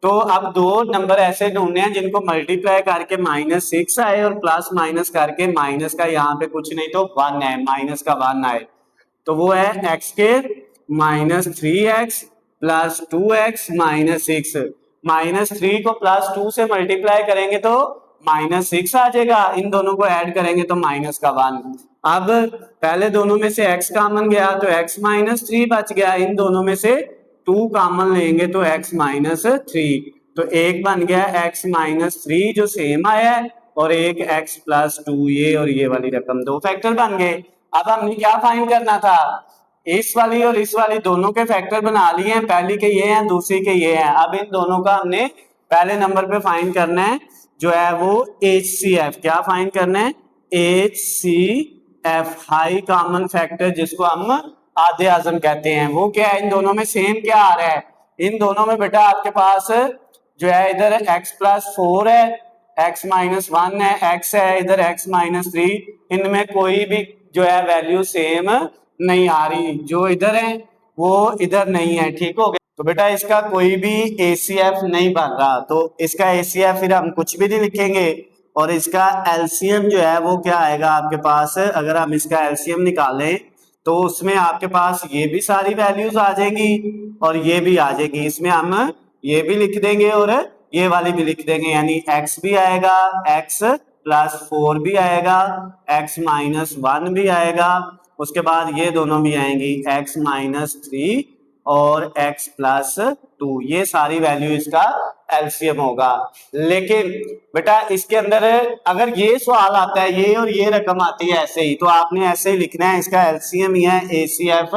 तो अब दो नंबर ऐसे ढूंढने हैं जिनको मल्टीप्लाई करके माइनस 6 आए और प्लस माइनस करके माइनस का यहाँ पे कुछ नहीं तो 1 है, माइनस का 1 आए। तो वो है x square minus 3x plus 2x minus 6। Minus 3 को प्लस 2 से मल्टीप्लाई करेंगे तो माइनस 6 आ जाएगा, इन दोनों को ऐड करेंगे तो माइनस का 1। अब पहले दोनों में से x कॉमन गया तो x माइनस 3 बच गया, इन दोनों में से 2 कॉमन लेंगे तो x माइनस 3। तो एक बन गया x माइनस 3 जो सेम आया है, और एक x प्लस 2, ये और ये वाली रकम, दो फैक्टर बन गए। अब हमने क्या फाइंड करना था? इस वाली और इस वाली दोनों के फैक्टर बना लिए हैं, पहली के ये हैं, दूसरी के ये हैं। अब इन दोनों का हमने पहले नंबर पे फाइंड करना है जो है वो HCF। क्या फाइंड करना है? HCF, हाई कॉमन फैक्टर, जिसको हम आधे आजम कहते हैं। वो क्या है? इन दोनों में सेम क्या आ रहा है? इन दोनों में बेटा आपके पास जो है इधर x प्लस 4 है, x माइनस 1 है, x है इधर x माइनस 3, इनमें कोई भी जो है वैल्यू सेम नहीं आ रही, जो इधर है वो इधर नहीं है। ठीक हो गया। तो बेटा इसका कोई भी ACF नहीं बन रहा, तो इसका ACF फिर हम कुछ भी नहीं लिखेंगे, और इसका LCM जो है वो क्या आएगा आपके पास, अगर हम इसका LCM निकालें तो उसमें आपके पास ये भी सारी वैल्यूज आ जाएंगी और ये भी आ जाएगी, इसमें हम ये भी लिख देंगे और ये वाली भी लिख देंगे, यानी x भी आएगा, x प्लस 4 भी आएगा, x माइनस 1 भी आएगा, उसके बाद ये दोनों भी आएंगी x माइनस 3 और x प्लस 2, ये सारी वैल्यू इसका एलसीएम होगा। लेकिन बेटा इसके अंदर अगर ये सवाल आता है, ये और ये रकम आती है ऐसे ही, तो आपने ऐसे ही लिखना है, इसका एलसीएम ही है, ACF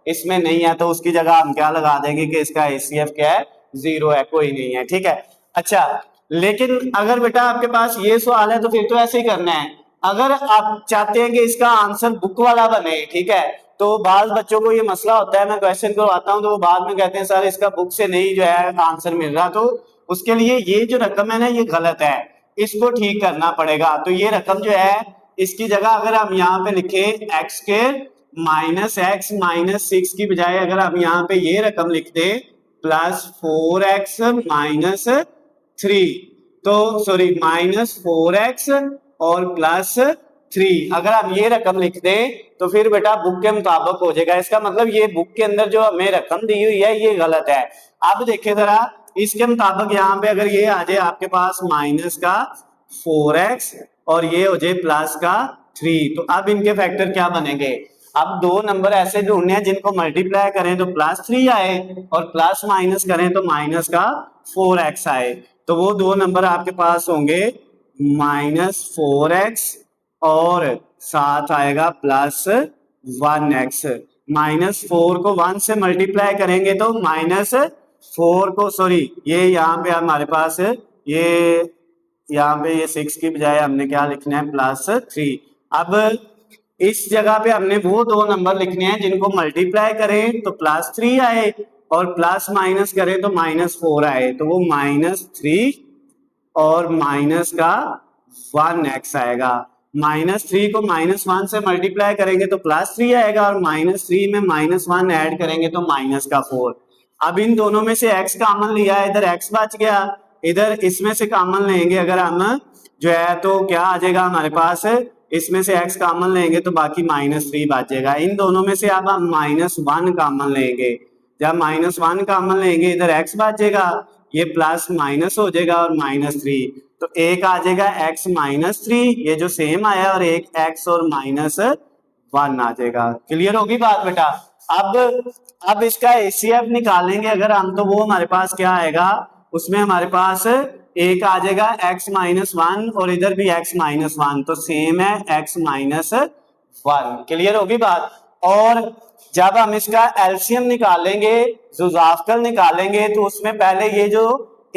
इसमें नहीं है, तो उसकी जगह हम क्या लगा देंगे कि इसका ACF क्या है, 0 है, कोई नहीं है। ठीक है। अच्छा, लेकिन अगर बेटा आपके पास ये सवाल है तो फिर तो ऐसे ही करना है। अगर आप चाहते हैं कि इसका आंसर बुक वाला बने, ठीक है, तो बाल बच्चों को ये मसला होता है, मैं क्वेश्चन करवाता हूं तो वो बाद में कहते हैं सर इसका बुक से नहीं जो है आंसर मिल रहा, तो उसके लिए ये जो रकम है ना ये गलत है, इसको ठीक करना पड़ेगा। तो ये रकम जो है इसकी जगह अगर हम यहाँ पे लिखे x के माइनस एक्स माइनस 6 की बजाय अगर हम यहाँ पे ये रकम लिख दे प्लस 4x माइनस 3, तो सॉरी माइनस 4x और प्लस 3, अगर हम ये रकम लिख दें तो फिर बेटा बुक के मुताबिक हो जाएगा। इसका मतलब ये बुक के अंदर जो हमें रकम दी हुई है ये गलत है। अब देखिए जरा, इसके मुताबिक यहाँ पे अगर ये आ जाए आपके पास माइनस का 4x और ये हो जाए प्लस का 3, तो अब इनके फैक्टर क्या बनेंगे, अब दो नंबर ऐसे ढूंढने हैं जिनको मल्टीप्लाई करें तो प्लस 3 आए और प्लस माइनस करें तो माइनस का 4x आए, तो वो दो नंबर आपके पास होंगे माइनस 4x और साथ आएगा प्लस 1x। माइनस 4 को 1 से मल्टीप्लाई करेंगे तो माइनस 4 को सॉरी ये यहाँ पे हमारे पास ये यहाँ पे ये 6 की बजाय हमने क्या लिखना है प्लस 3। अब इस जगह पे हमने वो दो नंबर लिखने हैं जिनको मल्टीप्लाई करें तो प्लस 3 आए और प्लस माइनस करें तो माइनस 4 आए, तो वो माइनस 3 और माइनस का 1x आएगा। माइनस 3 को माइनस 1 से मल्टीप्लाई करेंगे तो प्लस 3 आएगा और माइनस 3 में माइनस 1 ऐड करेंगे तो माइनस का 4। अब इन दोनों में से x कॉमन लिया है, इधर x बच गया, इधर इसमें से कॉमन लेंगे अगर हम जो है तो क्या आ जाएगा हमारे पास, इसमें से x कॉमन लेंगे तो बाकी माइनस 3 बचेगा। इन दोनों में से अब हम माइनस 1 कॉमन लेंगे, जब माइनस 1 कॉमन लेंगे इधर x बचेगा, ये प्लस माइनस हो जाएगा और माइनस 3, तो एक आ जाएगा x माइनस 3 ये जो सेम आया और एक x और माइनस 1 आ जाएगा। क्लियर होगी बात बेटा। अब इसका ACF निकालेंगे अगर हम, तो वो हमारे पास क्या आएगा, उसमें हमारे पास एक आ जाएगा x माइनस 1 और इधर भी x माइनस 1, तो सेम है x माइनस 1। क्लियर होगी बात। और जब हम इसका एलसीएम निकालेंगे, जुजाफ्कल निकालेंगे, तो उसमें पहले ये जो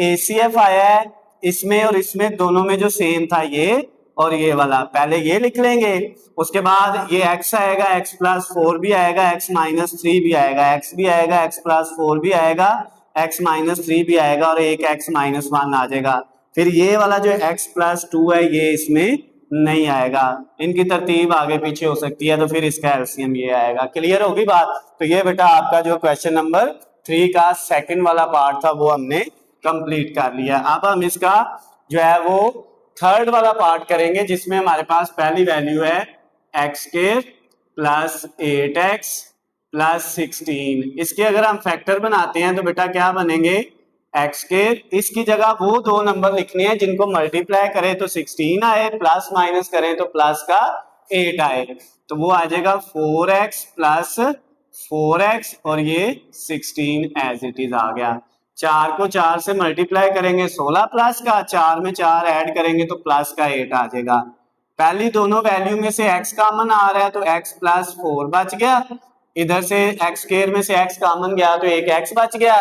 ACF आया है इसमें और इसमें दोनों में जो सेम था ये और ये वाला, पहले ये लिख लेंगे, उसके बाद ये x आएगा, x प्लस 4 भी आएगा, x माइनस 3 भी आएगा, x भी आएगा, x प्लस 4 भी आएगा, x माइनस 3 भी आएगा और एक x माइनस 1 आ जाएगा। फिर ये वाला जो x प्लस 2 है ये इसमें नहीं आएगा, इनकी तरतीब आगे पीछे हो सकती है, तो फिर इसका एलसीएम ये आएगा। क्लियर होगी बात। तो ये बेटा आपका जो क्वेश्चन नंबर 3 का सेकंड वाला पार्ट था वो हमने कंप्लीट कर लिया। अब हम इसका जो है वो थर्ड वाला पार्ट करेंगे जिसमें हमारे पास पहली वैल्यू है x square plus 8x plus 16। इसके अगर हम फैक्टर बनाते हैं तो बेटा क्या बनेंगे, एक्स स्क्वायर, इसकी जगह वो दो नंबर लिखने हैं जिनको मल्टीप्लाई करें तो 16 आए, प्लस माइनस करें तो प्लस का 8 आए, तो वो आ जाएगा 4x प्लस 4x और ये 16 एज इट इज आ गया। 4 को 4 से मल्टीप्लाई करेंगे 16 प्लस का, 4 में 4 ऐड करेंगे तो प्लस का 8 आ जाएगा। पहली दोनों वैल्यू में से x कॉमन आ रहा है तो x प्लस 4 बच गया, इधर से x स्क्वायर में से x कॉमन गया तो एक x बच गया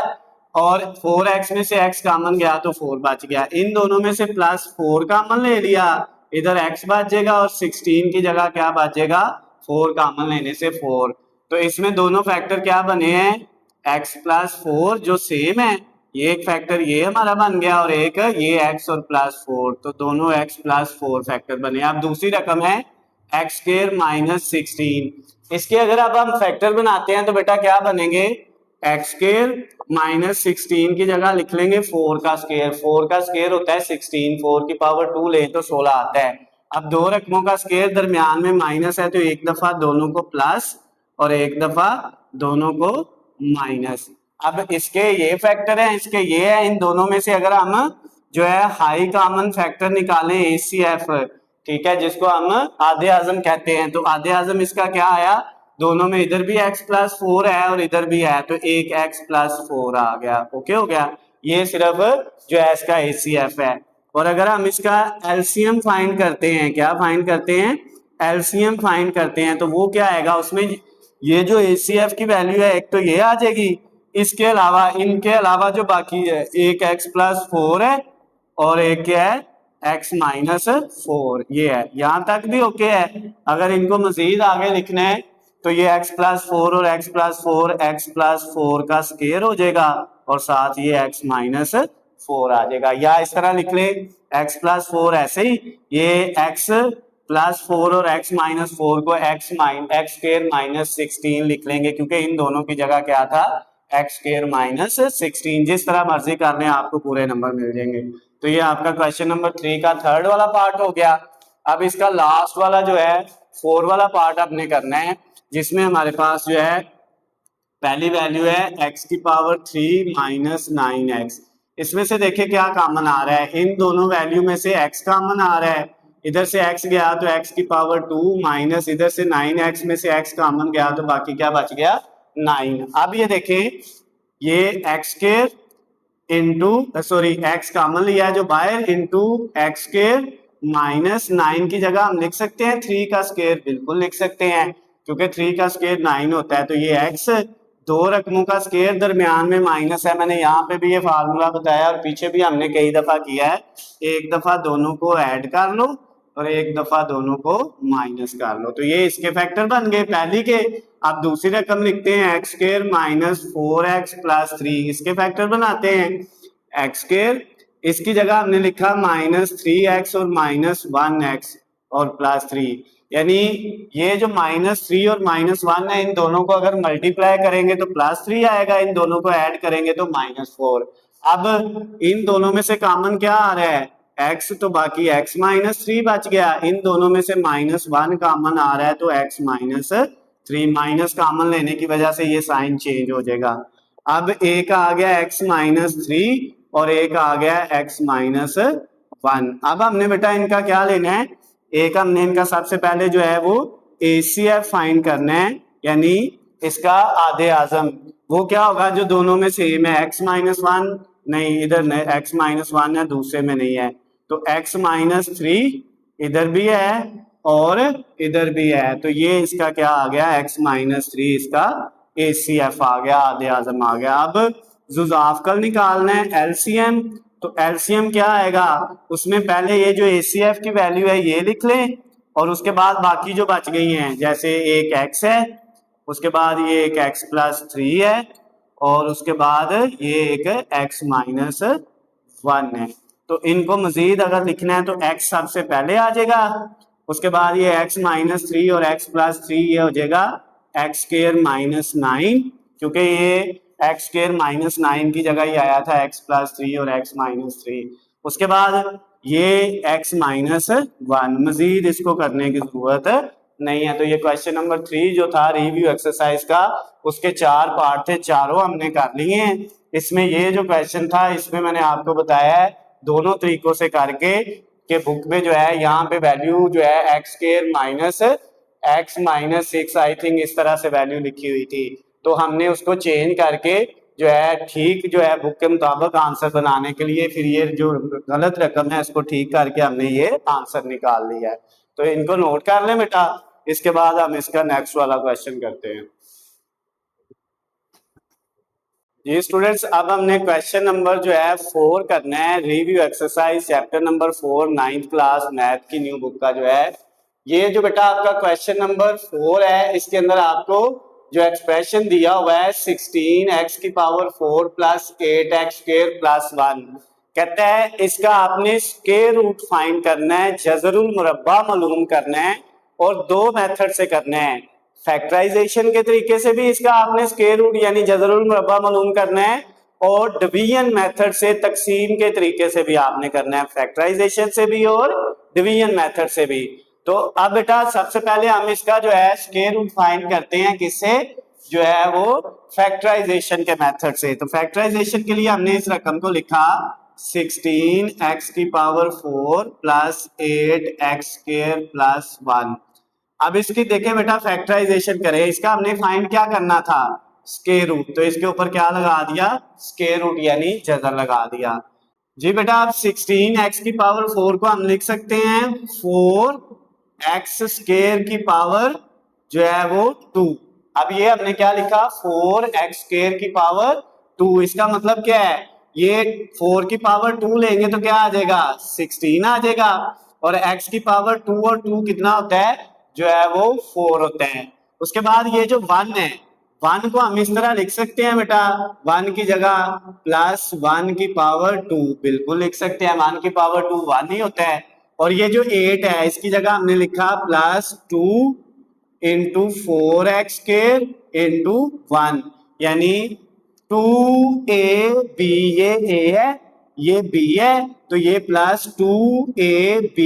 और 4x में से x कॉमन गया तो 4 बच गया। इन दोनों में से प्लस 4 कॉमन ले लिया, इधर x बच जाएगा और 16 की जगह क्या बचेगा, 4 कॉमन लेने से 4। तो इसमें दोनों फैक्टर क्या बने हैं, x प्लस 4 जो सेम है, ये एक फैक्टर ये हमारा बन गया और एक ये x और +4, तो दोनों x +4 फैक्टर बने। अब दूसरी रकम है x² - 16। इसके अगर अब हम फैक्टर बनाते हैं तो बेटा क्या बनेंगे, x² - 16 की जगह लिख लेंगे 4 का स्क्वायर। 4 का स्क्वायर होता है 16, 4 की पावर 2 ले तो 16 आता है। अब दो रकमों का स्क्वायर दरमियान में माइनस है तो एक दफा दोनों को प्लस और एक दफा दोनों को माइनस। अब इसके ये फैक्टर है, इसके ये है, इन दोनों में से अगर हम जो है हाई कॉमन फैक्टर निकालें ACF, ठीक है, जिसको हम आधे आजम कहते हैं, तो आधे आजम इसका क्या आया, दोनों में इधर भी x+4 है और इधर भी है तो एक x+4 आ गया। ओके हो गया, ये सिर्फ जो है इसका ACF है। और अगर हम इसका एलसीएम फाइंड करते हैं, क्या फाइंड करते हैं, एलसीएम फाइंड करते हैं, तो वो क्या आएगा, उसमें ये जो ACF की वैल्यू है एक तो ये आ जाएगी, इसके अलावा इनके अलावा जो बाकी है एक x+4 है और एक क्या है x-4, ये है, यहां तक भी ओके है। अगर इनको मजीद आगे लिखना है तो ये x+4 और x+4 का स्क्वायर हो जाएगा और साथ ये x-4 आ जाएगा, या इस तरह लिख ले x+4 ऐसे ही, ये x+4 और x-4 को x² - 16 लिख लेंगे, क्योंकि इन दोनों की जगह क्या था x² - 16। जिस तरह मर्जी कर लें आपको पूरे नंबर मिल जाएंगे। तो ये आपका क्वेश्चन नंबर 3 का थर्ड वाला पार्ट हो गया। अब इसका लास्ट वाला जो है 4 वाला पार्ट आपने करना है, जिसमें हमारे पास जो है पहली वैल्यू है x³ - 9x। इसमें से देखिए क्या कॉमन आ रहा है, इन दोनों वैल्यू में से x कॉमन आ रहा है, इधर से x गया तो x² माइनस इधर से 9x में से x कॉमन गया तो बाकी क्या बच गया 9। अब ये देखें, ये x² x कॉमन लिया है जो बाहर, इंटू x² - 9 की जगह हम लिख सकते हैं 3 का स्क्वायर, बिल्कुल लिख सकते हैं, क्योंकि 3 का स्क्वायर 9 होता है। तो ये x, दो रकमों का स्क्वायर दरमियान में माइनस है, मैंने यहाँ पे भी ये फार्मूला बताया और पीछे भी हमने कई दफा किया है, एक दफा दोनों को ऐड कर लो और एक दफा दोनों को माइनस कर लो, तो ये इसके फैक्टर बन गए पहली के। अब दूसरी रकम लिखते हैं x² - 4x + 3, इसके फैक्टर बनाते हैं x², इसकी जगह हमने लिखा -3x और -1x और +3, यानी ये जो -3 और -1 है इन दोनों को अगर मल्टीप्लाई करेंगे तो +3 आएगा, इन दोनों को ऐड करेंगे तो -4। अब इन दोनों में से कॉमन क्या आ रहा है x, तो बाकी x-3 बच गया, इन दोनों में से -1 कॉमन आ रहा है तो x-3, माइनस कॉमन लेने की वजह से ये साइन चेंज हो जाएगा। अब एक आ गया x-3 और एक आ गया x-1। अब हमने बेटा इनका क्या लेना है, एक हमने इनका सबसे पहले जो है वो ACF फाइंड करना है, यानी इसका आधे आजम, वो क्या होगा जो दोनों में सेम है, x-1 नहीं, इधर x-1 है, दूसरे में नहीं है, तो x-3 इधर भी है और इधर भी है, तो ये इसका क्या आ गया x-3, इसका ACF आ गया, आधे आजम आ गया। अब जुजाफकल निकालना है LCM, तो LCM क्या आएगा, उसमें पहले ये जो ACF की वैल्यू है ये लिख लें और उसके बाद बाकी जो बच गई हैं, जैसे एक x है, उसके बाद ये एक x+3 है और उसके बाद ये एक x-1 है। तो इनको मजीद अगर लिखना है तो x सबसे पहले आ जाएगा, उसके बाद ये x-3 और x+3 ये हो जाएगा x² - 9, क्योंकि ये x² - 9 की जगह ही आया था x+3 और x-3। उसके बाद ये x-1, मजीद इसको करने की जरूरत नहीं है। तो ये क्वेश्चन नंबर 3 जो था रिव्यू एक्सरसाइज का, उसके 4 पार्ट थे, चारों हमने कर लिए हैं। इसमें ये जो क्वेश्चन था इसमें मैंने आपको बताया है दोनों तरीकों से करके कि बुक में जो है यहाँ पे वैल्यू जो है x² - x-6 आई थिंक इस तरह से वैल्यू लिखी हुई थी, तो हमने उसको चेंज करके जो है ठीक जो है बुक के मुताबिक आंसर बनाने के लिए फिर ये जो गलत रकम है इसको ठीक करके हमने ये आंसर निकाल लिया है। तो इनको नोट कर लें बेटा, इसके बाद हम इसका नेक्स्ट वाला क्वेश्चन करते हैं। जी स्टूडेंट्स, अब हमने क्वेश्चन नंबर जो है 4 करना है, review exercise chapter number 4 9th class math की न्यू बुक का जो है। ये जो बेटा आपका क्वेश्चन नंबर 4 है, इसके अंदर आपको जो एक्सप्रेशन दिया हुआ है 16x की power 4 plus 8x square plus 1, कहता है इसका आपने स्क्वायर रूट फाइंड करना है, जजरुल मुरब्बा मालूम करना है, और दो मेथड से करना है। फैक्टराइजेशन के तरीके से भी इसका आपने स्क्वायर रूट यानी जजरुल मुरब्बा मालूम करना है, और डिवीजन मेथड से तकसीम के तरीके से भी आपने करना है, फैक्टराइजेशन से भी और डिवीजन मेथड से भी। तो अब बेटा सबसे पहले हम इसका जो है स्क्वायर रूट फाइंड करते हैं, किससे, जो है वो फैक्टराइजेशन के मेथड से। तो फैक्टराइजेशन के लिए हमने इस रकम को लिखा 16x की power 4 plus 8x square plus 1। अब इसकी देखें बेटा फैक्टराइजेशन करें, इसका हमने फाइंड क्या करना था, स्क्वायर रूट, तो इसके ऊपर क्या लगा दिया, स्क्वायर रूट यानी जजर लगा दिया। जी बेटा अब 16x की पावर 4 को हम लिख सकते हैं 4x स्क्वायर की पावर जो है वो 2। अब ये हमने क्या लिखा, 4x स्क्वायर की पावर 2, इसका मतलब क्या है, ये 4 की पावर 2 लेंगे तो क्या आ जाएगा, 16 आ जाएगा, और x की पावर 2 और 2 कितना होता है, जो है वो 4 होते हैं। उसके बाद ये जो 1 है, 1 को हम इस तरह लिख सकते हैं बेटा, 1 की जगह प्लस 1 की पावर 2 बिल्कुल लिख सकते हैं, 1 की पावर 2 1 ही होता है। और ये जो 8 है इसकी जगह हमने लिखा plus 2 into 4x square into 1, यानी 2ab, ये a है ये b है, तो ये प्लस 2ab।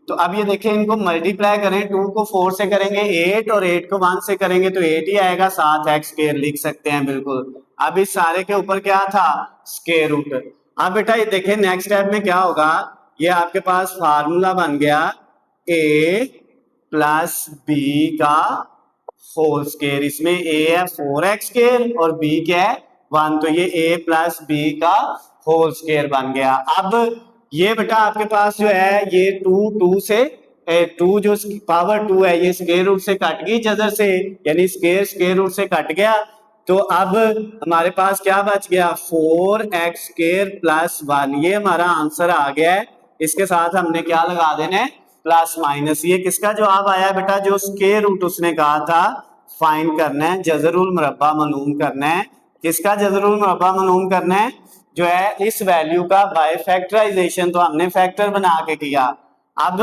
तो अब ये देखें, इनको मल्टीप्लाई करें, 2 को 4 से करेंगे 8 और 8 को 1 से करेंगे तो 8 ही आएगा, 7x स्क्वायर लिख सकते हैं बिल्कुल। अब इस सारे के ऊपर क्या था, स्क्वायर रूट। अब बेटा ये देखें नेक्स्ट स्टेप में क्या होगा, ये आपके पास फार्मूला बन गया a प्लस b का होल स्क्वायर, इसमें a है 4x स्क्वायर और b क्या है 1, तो ये a प्लस b का होल स्क्वायर बन गया। अब ये बेटा आपके पास जो है ये 2 से 2 जो पावर 2 है ये स्क्वायर रूट से कट गई जजर से, यानी स्क्वायर रूट से कट गया, तो अब हमारे पास क्या बच गया, 4x स्क्वायर प्लस 1, ये हमारा आंसर आ गया है। इसके साथ हमने क्या लगा देना है, प्लस माइनस। ये किसका जवाब आया बेटा, जो स्क्वायर रूट उसने कहा था फाइंड करना है, जजरुल मुरब्बा मालूम करना है। किसका जजरुल मुरब्बा मालूम करना है, जो है इस वैल्यू का बाय फैक्टराइजेशन, तो हमने फैक्टर बना के किया। अब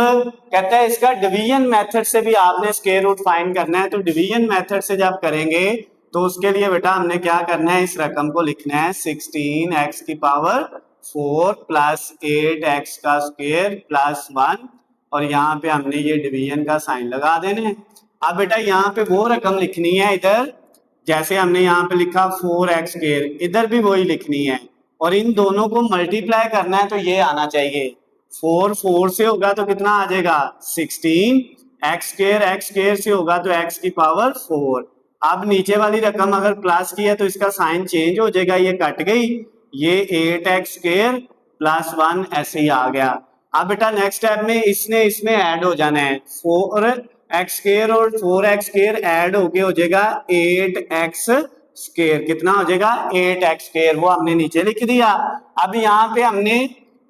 कहता है इसका डिवीजन मेथड से भी आपने स्क्वायर रूट फाइंड करना है, तो डिवीजन मेथड से जब करेंगे तो उसके लिए बेटा हमने क्या करना है, इस रकम को लिखना है 16x की पावर 4 प्लस 8x का स्क्वायर प्लस 1, और यहाँ पे हमने ये डिवीजन का साइन लगा देना है। अब बेटा यहाँ पे वो रकम लिखनी है, इधर जैसे हमने यहाँ पे लिखा 4x स्क्वायर, इधर भी वही लिखनी है, और इन दोनों को मल्टीप्लाई करना है, तो ये आना चाहिए 4 से होगा तो कितना आ जाएगा 16, x स्क्वायर से होगा तो x की पावर 4। अब नीचे वाली रकम अगर प्लस की है तो इसका साइन चेंज हो जाएगा, ये कट गई, ये 8x स्क्वायर प्लस 1 ऐसे ही आ गया। अब बेटा नेक्स्ट स्टेप में इसमें ऐड हो जाना है, 4x स्क्वायर और 4x स्क्वायर ऐड होके हो जाएगा 8x स्क्वायर, कितना हो जाएगा 8x स्क्वायर, वो हमने नीचे लिख दिया। अब यहाँ पे हमने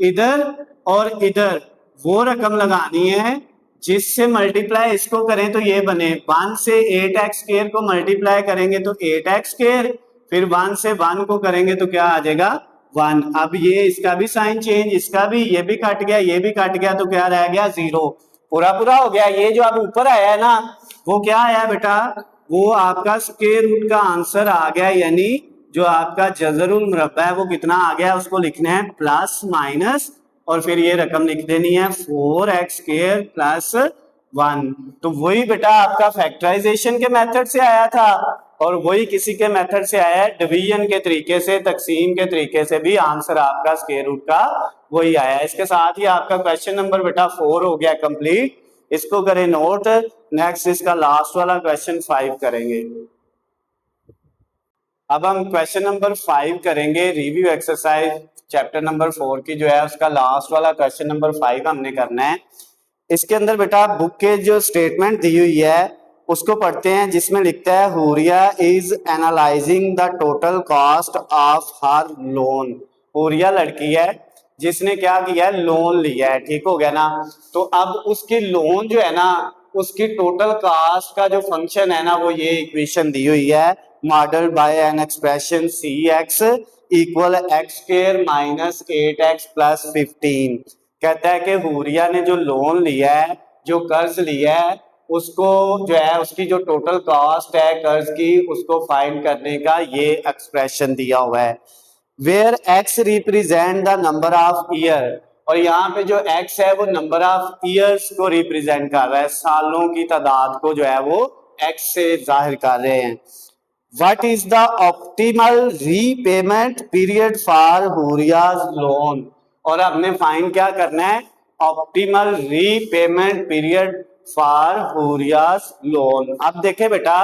इधर और इधर वो रकम लगानी है जिससे मल्टीप्लाई इसको करें तो ये बने, 1 से 8x स्क्वायर को मल्टीप्लाई करेंगे तो 8x स्क्वायर, फिर 1 से 1 को करेंगे तो क्या आ जाएगा 1। अब ये इसका भी साइन चेंज, इसका भी, ये भी कट गया ये भी कट गया, तो क्या रह गया 0, पूरा हो गया। ये जो अब ऊपर आया है ना, वो क्या आया बेटा, वो आपका स्क्वायर रूट का आंसर आ गया, यानी जो आपका जजरुल मुरब्बा है वो कितना आ गया, उसको लिखना है प्लस माइनस, और फिर ये रकम लिख देनी है 4x स्क्वायर प्लस 1। तो वही बेटा आपका फैक्टराइजेशन के मेथड से आया था, और वही किसी के मेथड से आया है डिवीजन के तरीके से, तकसीम के तरीके से भी आंसर आपका स्क्वायर रूट का वही आया है। इसके साथ ही आपका क्वेश्चन नंबर बेटा 4 हो गया कंप्लीट, इसको करें नोट। नेक्स्ट इसका लास्ट वाला क्वेश्चन 5 करेंगे। अब हम क्वेश्चन नंबर 5 करेंगे, रिव्यू एक्सरसाइज चैप्टर नंबर 4 की जो है उसका लास्ट वाला क्वेश्चन नंबर 5 हमने करना है। इसके अंदर बेटा बुक के जो स्टेटमेंट दी हुई है उसको पढ़ते हैं, जिसमें लिखता है Huriya is analysing the total cost of her loan. Huriya लड़की है जिसने क्या किया है, लोन लिया है, ठीक हो गया ना। तो अब उसकी लोन जो है ना उसकी टोटल कास्ट का जो फंक्शन है ना वो ये इक्वेशन दी हुई है, model by an expression c x equal x square minus 8x plus 15। कहता है कि हुरिया ने जो लोन लिया है, जो कर्ज लिया है, उसको जो है उसकी जो टोटल कॉस्ट है कर्ज की उसको फाइंड करने का ये एक्सप्रेशन दिया हुआ है, where x represent the number of year. और यहाँ पे जो एक्स है वो नंबर ऑफ ईयर्स को रिप्रेजेंट कर रहा है, सालों की तादाद को जो है वो एक्स से जाहिर कर रहे हैं। What is the optimal repayment period for हुरियाज लोन। और हमने फाइंड क्या करना है, ऑप्टिमल रीपेमेंट पीरियड फॉर हुरियाज लोन। अब देखें बेटा,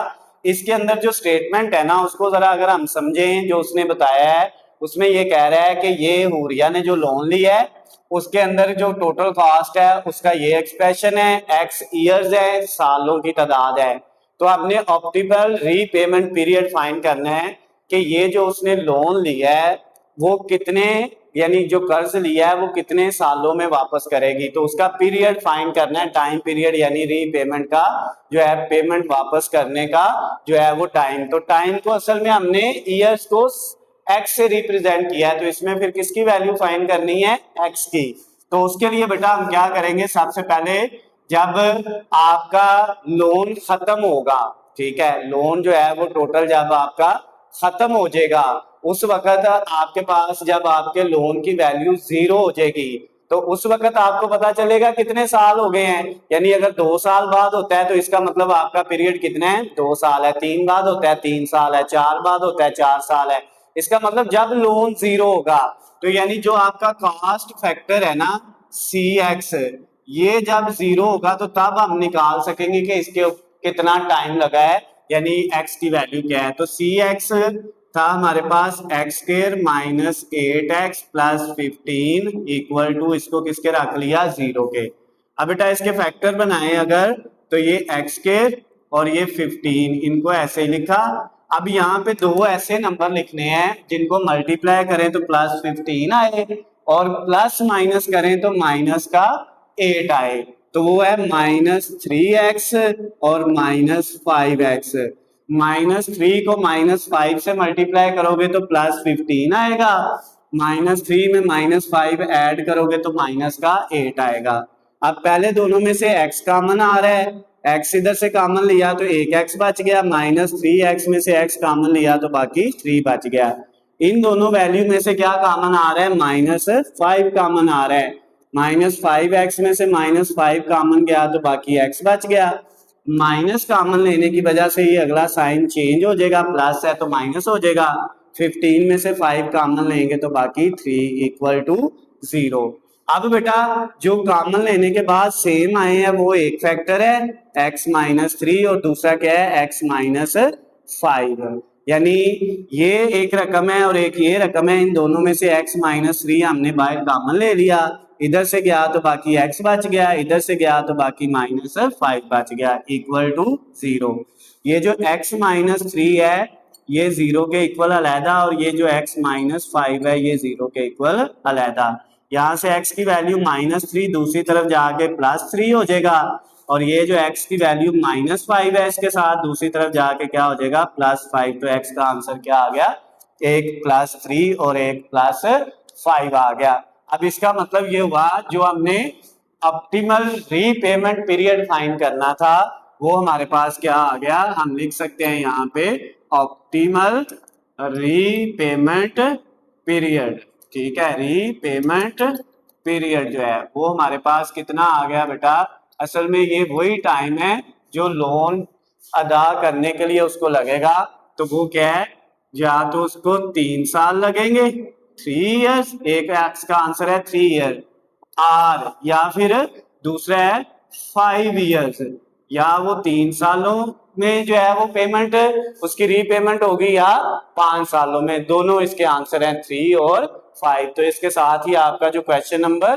इसके अंदर जो स्टेटमेंट है ना उसको जरा अगर हम समझें, जो उसने बताया है उसमें ये कह रहा है कि ये हुरिया ने जो लोन लिया है उसके अंदर जो टोटल कॉस्ट है उसका ये एक्सप्रेशन है, एक्स ईयर्स है, सालों की तादाद है। तो आपने ऑप्टिमल रीपेमेंट पीरियड फाइंड करना है कि ये जो उसने लोन लिया है वो कितने, यानी जो कर्ज लिया है वो कितने सालों में वापस करेगी। तो उसका पीरियड फाइंड करना है, टाइम पीरियड यानी रीपेमेंट का जो है, पेमेंट वापस करने का जो है वो टाइम। तो टाइम को असल में हमने ईयर्स को एक्स से रिप्रेजेंट किया है, तो इसमें फिर किसकी वैल्यू फाइंड करनी है, एक्स की। तो उसके लिए बेटा हम क्या करेंगे, सबसे पहले जब आपका लोन खत्म होगा, ठीक है, लोन जो है वो टोटल जब आपका खत्म हो जाएगा उस वक्त आपके पास जब आपके लोन की वैल्यू 0 हो जाएगी तो उस वक्त आपको पता चलेगा कितने साल हो गए हैं। यानी अगर 2 साल बाद होता है तो इसका मतलब आपका पीरियड कितना है, 2 साल है। 3 बाद होता है 3 साल है। 4 बाद होता है 4 साल है। इसका मतलब जब लोन 0 होगा तो यानी जो आपका कॉस्ट फैक्टर है ना सी एक्स, ये जब 0 होगा तो तब हम निकाल सकेंगे कि इसके कितना टाइम लगा है, यानी एक्स की वैल्यू क्या है। तो सी एक्स था हमारे पास X square minus 8x plus 15 equal to, इसको किसके रख लिया, 0 के। अब बेटा इसके फैक्टर बनाए अगर तो ये एक्स स्क्वायर और ये 15, इनको ऐसे ही लिखा। अब यहाँ पे दो ऐसे नंबर लिखने हैं जिनको मल्टीप्लाई करें तो प्लस 15 आए और प्लस माइनस करें तो माइनस का 8 आए। तो वो है -3x और -5x। -3 को -5 से मल्टीप्लाई करोगे तो +15 आएगा, -3 में -5 ऐड करोगे तो माइनस का 8 आएगा। अब पहले दोनों में से x कॉमन आ रहा है, x इधर से कॉमन लिया तो एक x बच गया, -3x में से x कॉमन लिया तो बाकी 3 बच गया। इन दोनों वैल्यू में से क्या कॉमन आ रहा है, -5 कॉमन आ रहा है। -5x में से -5 कॉमन गया तो बाकी x बच गया। माइनस कॉमन लेने की वजह से ये अगला साइन चेंज हो जाएगा, प्लस है तो माइनस हो जाएगा। 15 में से 5 कॉमन लेंगे तो बाकी 3 इक्वल टू 0। अब बेटा जो कॉमन लेने के बाद सेम आए हैं वो एक फैक्टर है x-3 और दूसरा क्या है x-5। यानी ये एक रकम है और एक ये रकम है, इन दोनों में से x-3 हमने बाहर कॉमन ले लिया, इधर से गया तो बाकी x बच गया, इधर से गया तो बाकी -5 बच गया इक्वल टू 0। ये जो x-3 है ये 0 के इक्वल अलहदा और ये जो x-5 है ये 0 के इक्वल अलहदा। यहाँ से x की वैल्यू -3 दूसरी तरफ जाके +3 हो जाएगा और ये जो x की वैल्यू -5 है इसके साथ दूसरी तरफ जाके क्या हो जाएगा, +5। तो x का आंसर क्या आ गया, एक +3 और एक +5 आ गया। अब इसका मतलब ये हुआ जो हमने ऑप्टिमल रीपेमेंट पीरियड फाइंड करना था वो हमारे पास क्या आ गया, हम लिख सकते हैं यहाँ पे ऑप्टिमल रीपेमेंट पीरियड। ठीक है, रीपेमेंट पीरियड जो है वो हमारे पास कितना आ गया बेटा, असल में ये वही टाइम है जो लोन अदा करने के लिए उसको लगेगा। तो वो क्या है, या तो उसको 3 साल लगेंगे 3 इयर्स, एक एक्स का आंसर है 3 ईयर आर, या फिर दूसरा है 5 इयर्स, या वो 3 सालों में जो है वो पेमेंट उसकी रीपेमेंट होगी या 5 सालों में। दोनों इसके आंसर हैं 3 और 5। तो इसके साथ ही आपका जो क्वेश्चन नंबर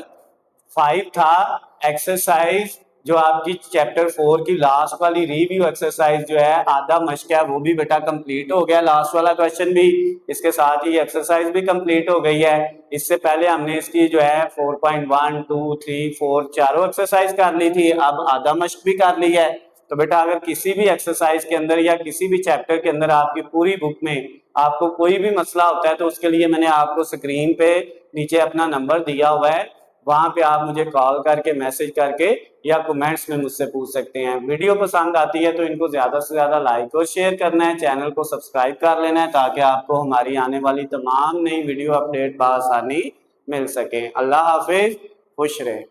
5 था एक्सरसाइज जो आपकी चैप्टर 4 की लास्ट वाली रिव्यू एक्सरसाइज जो है आधा मश्क है वो भी बेटा कंप्लीट हो गया, लास्ट वाला क्वेश्चन भी, इसके साथ ही एक्सरसाइज भी कंप्लीट हो गई है। इससे पहले हमने इसकी जो है 4.1, 2, 3, 4 चारों एक्सरसाइज कर ली थी, अब आधा मश्क भी कर ली है। तो बेटा अगर किसी भी एक्सरसाइज के अंदर या किसी भी चैप्टर के अंदर आपकी पूरी बुक में आपको कोई भी मसला होता है तो उसके लिए मैंने आपको स्क्रीन पे नीचे अपना नंबर दिया हुआ है, वहां पे आप मुझे कॉल करके, मैसेज करके या कमेंट्स में मुझसे पूछ सकते हैं। वीडियो पसंद आती है तो इनको ज्यादा से ज्यादा लाइक और शेयर करना है, चैनल को सब्सक्राइब कर लेना है ताकि आपको हमारी आने वाली तमाम नई वीडियो अपडेट बआसानी मिल सके। अल्लाह हाफिज, खुश रहे।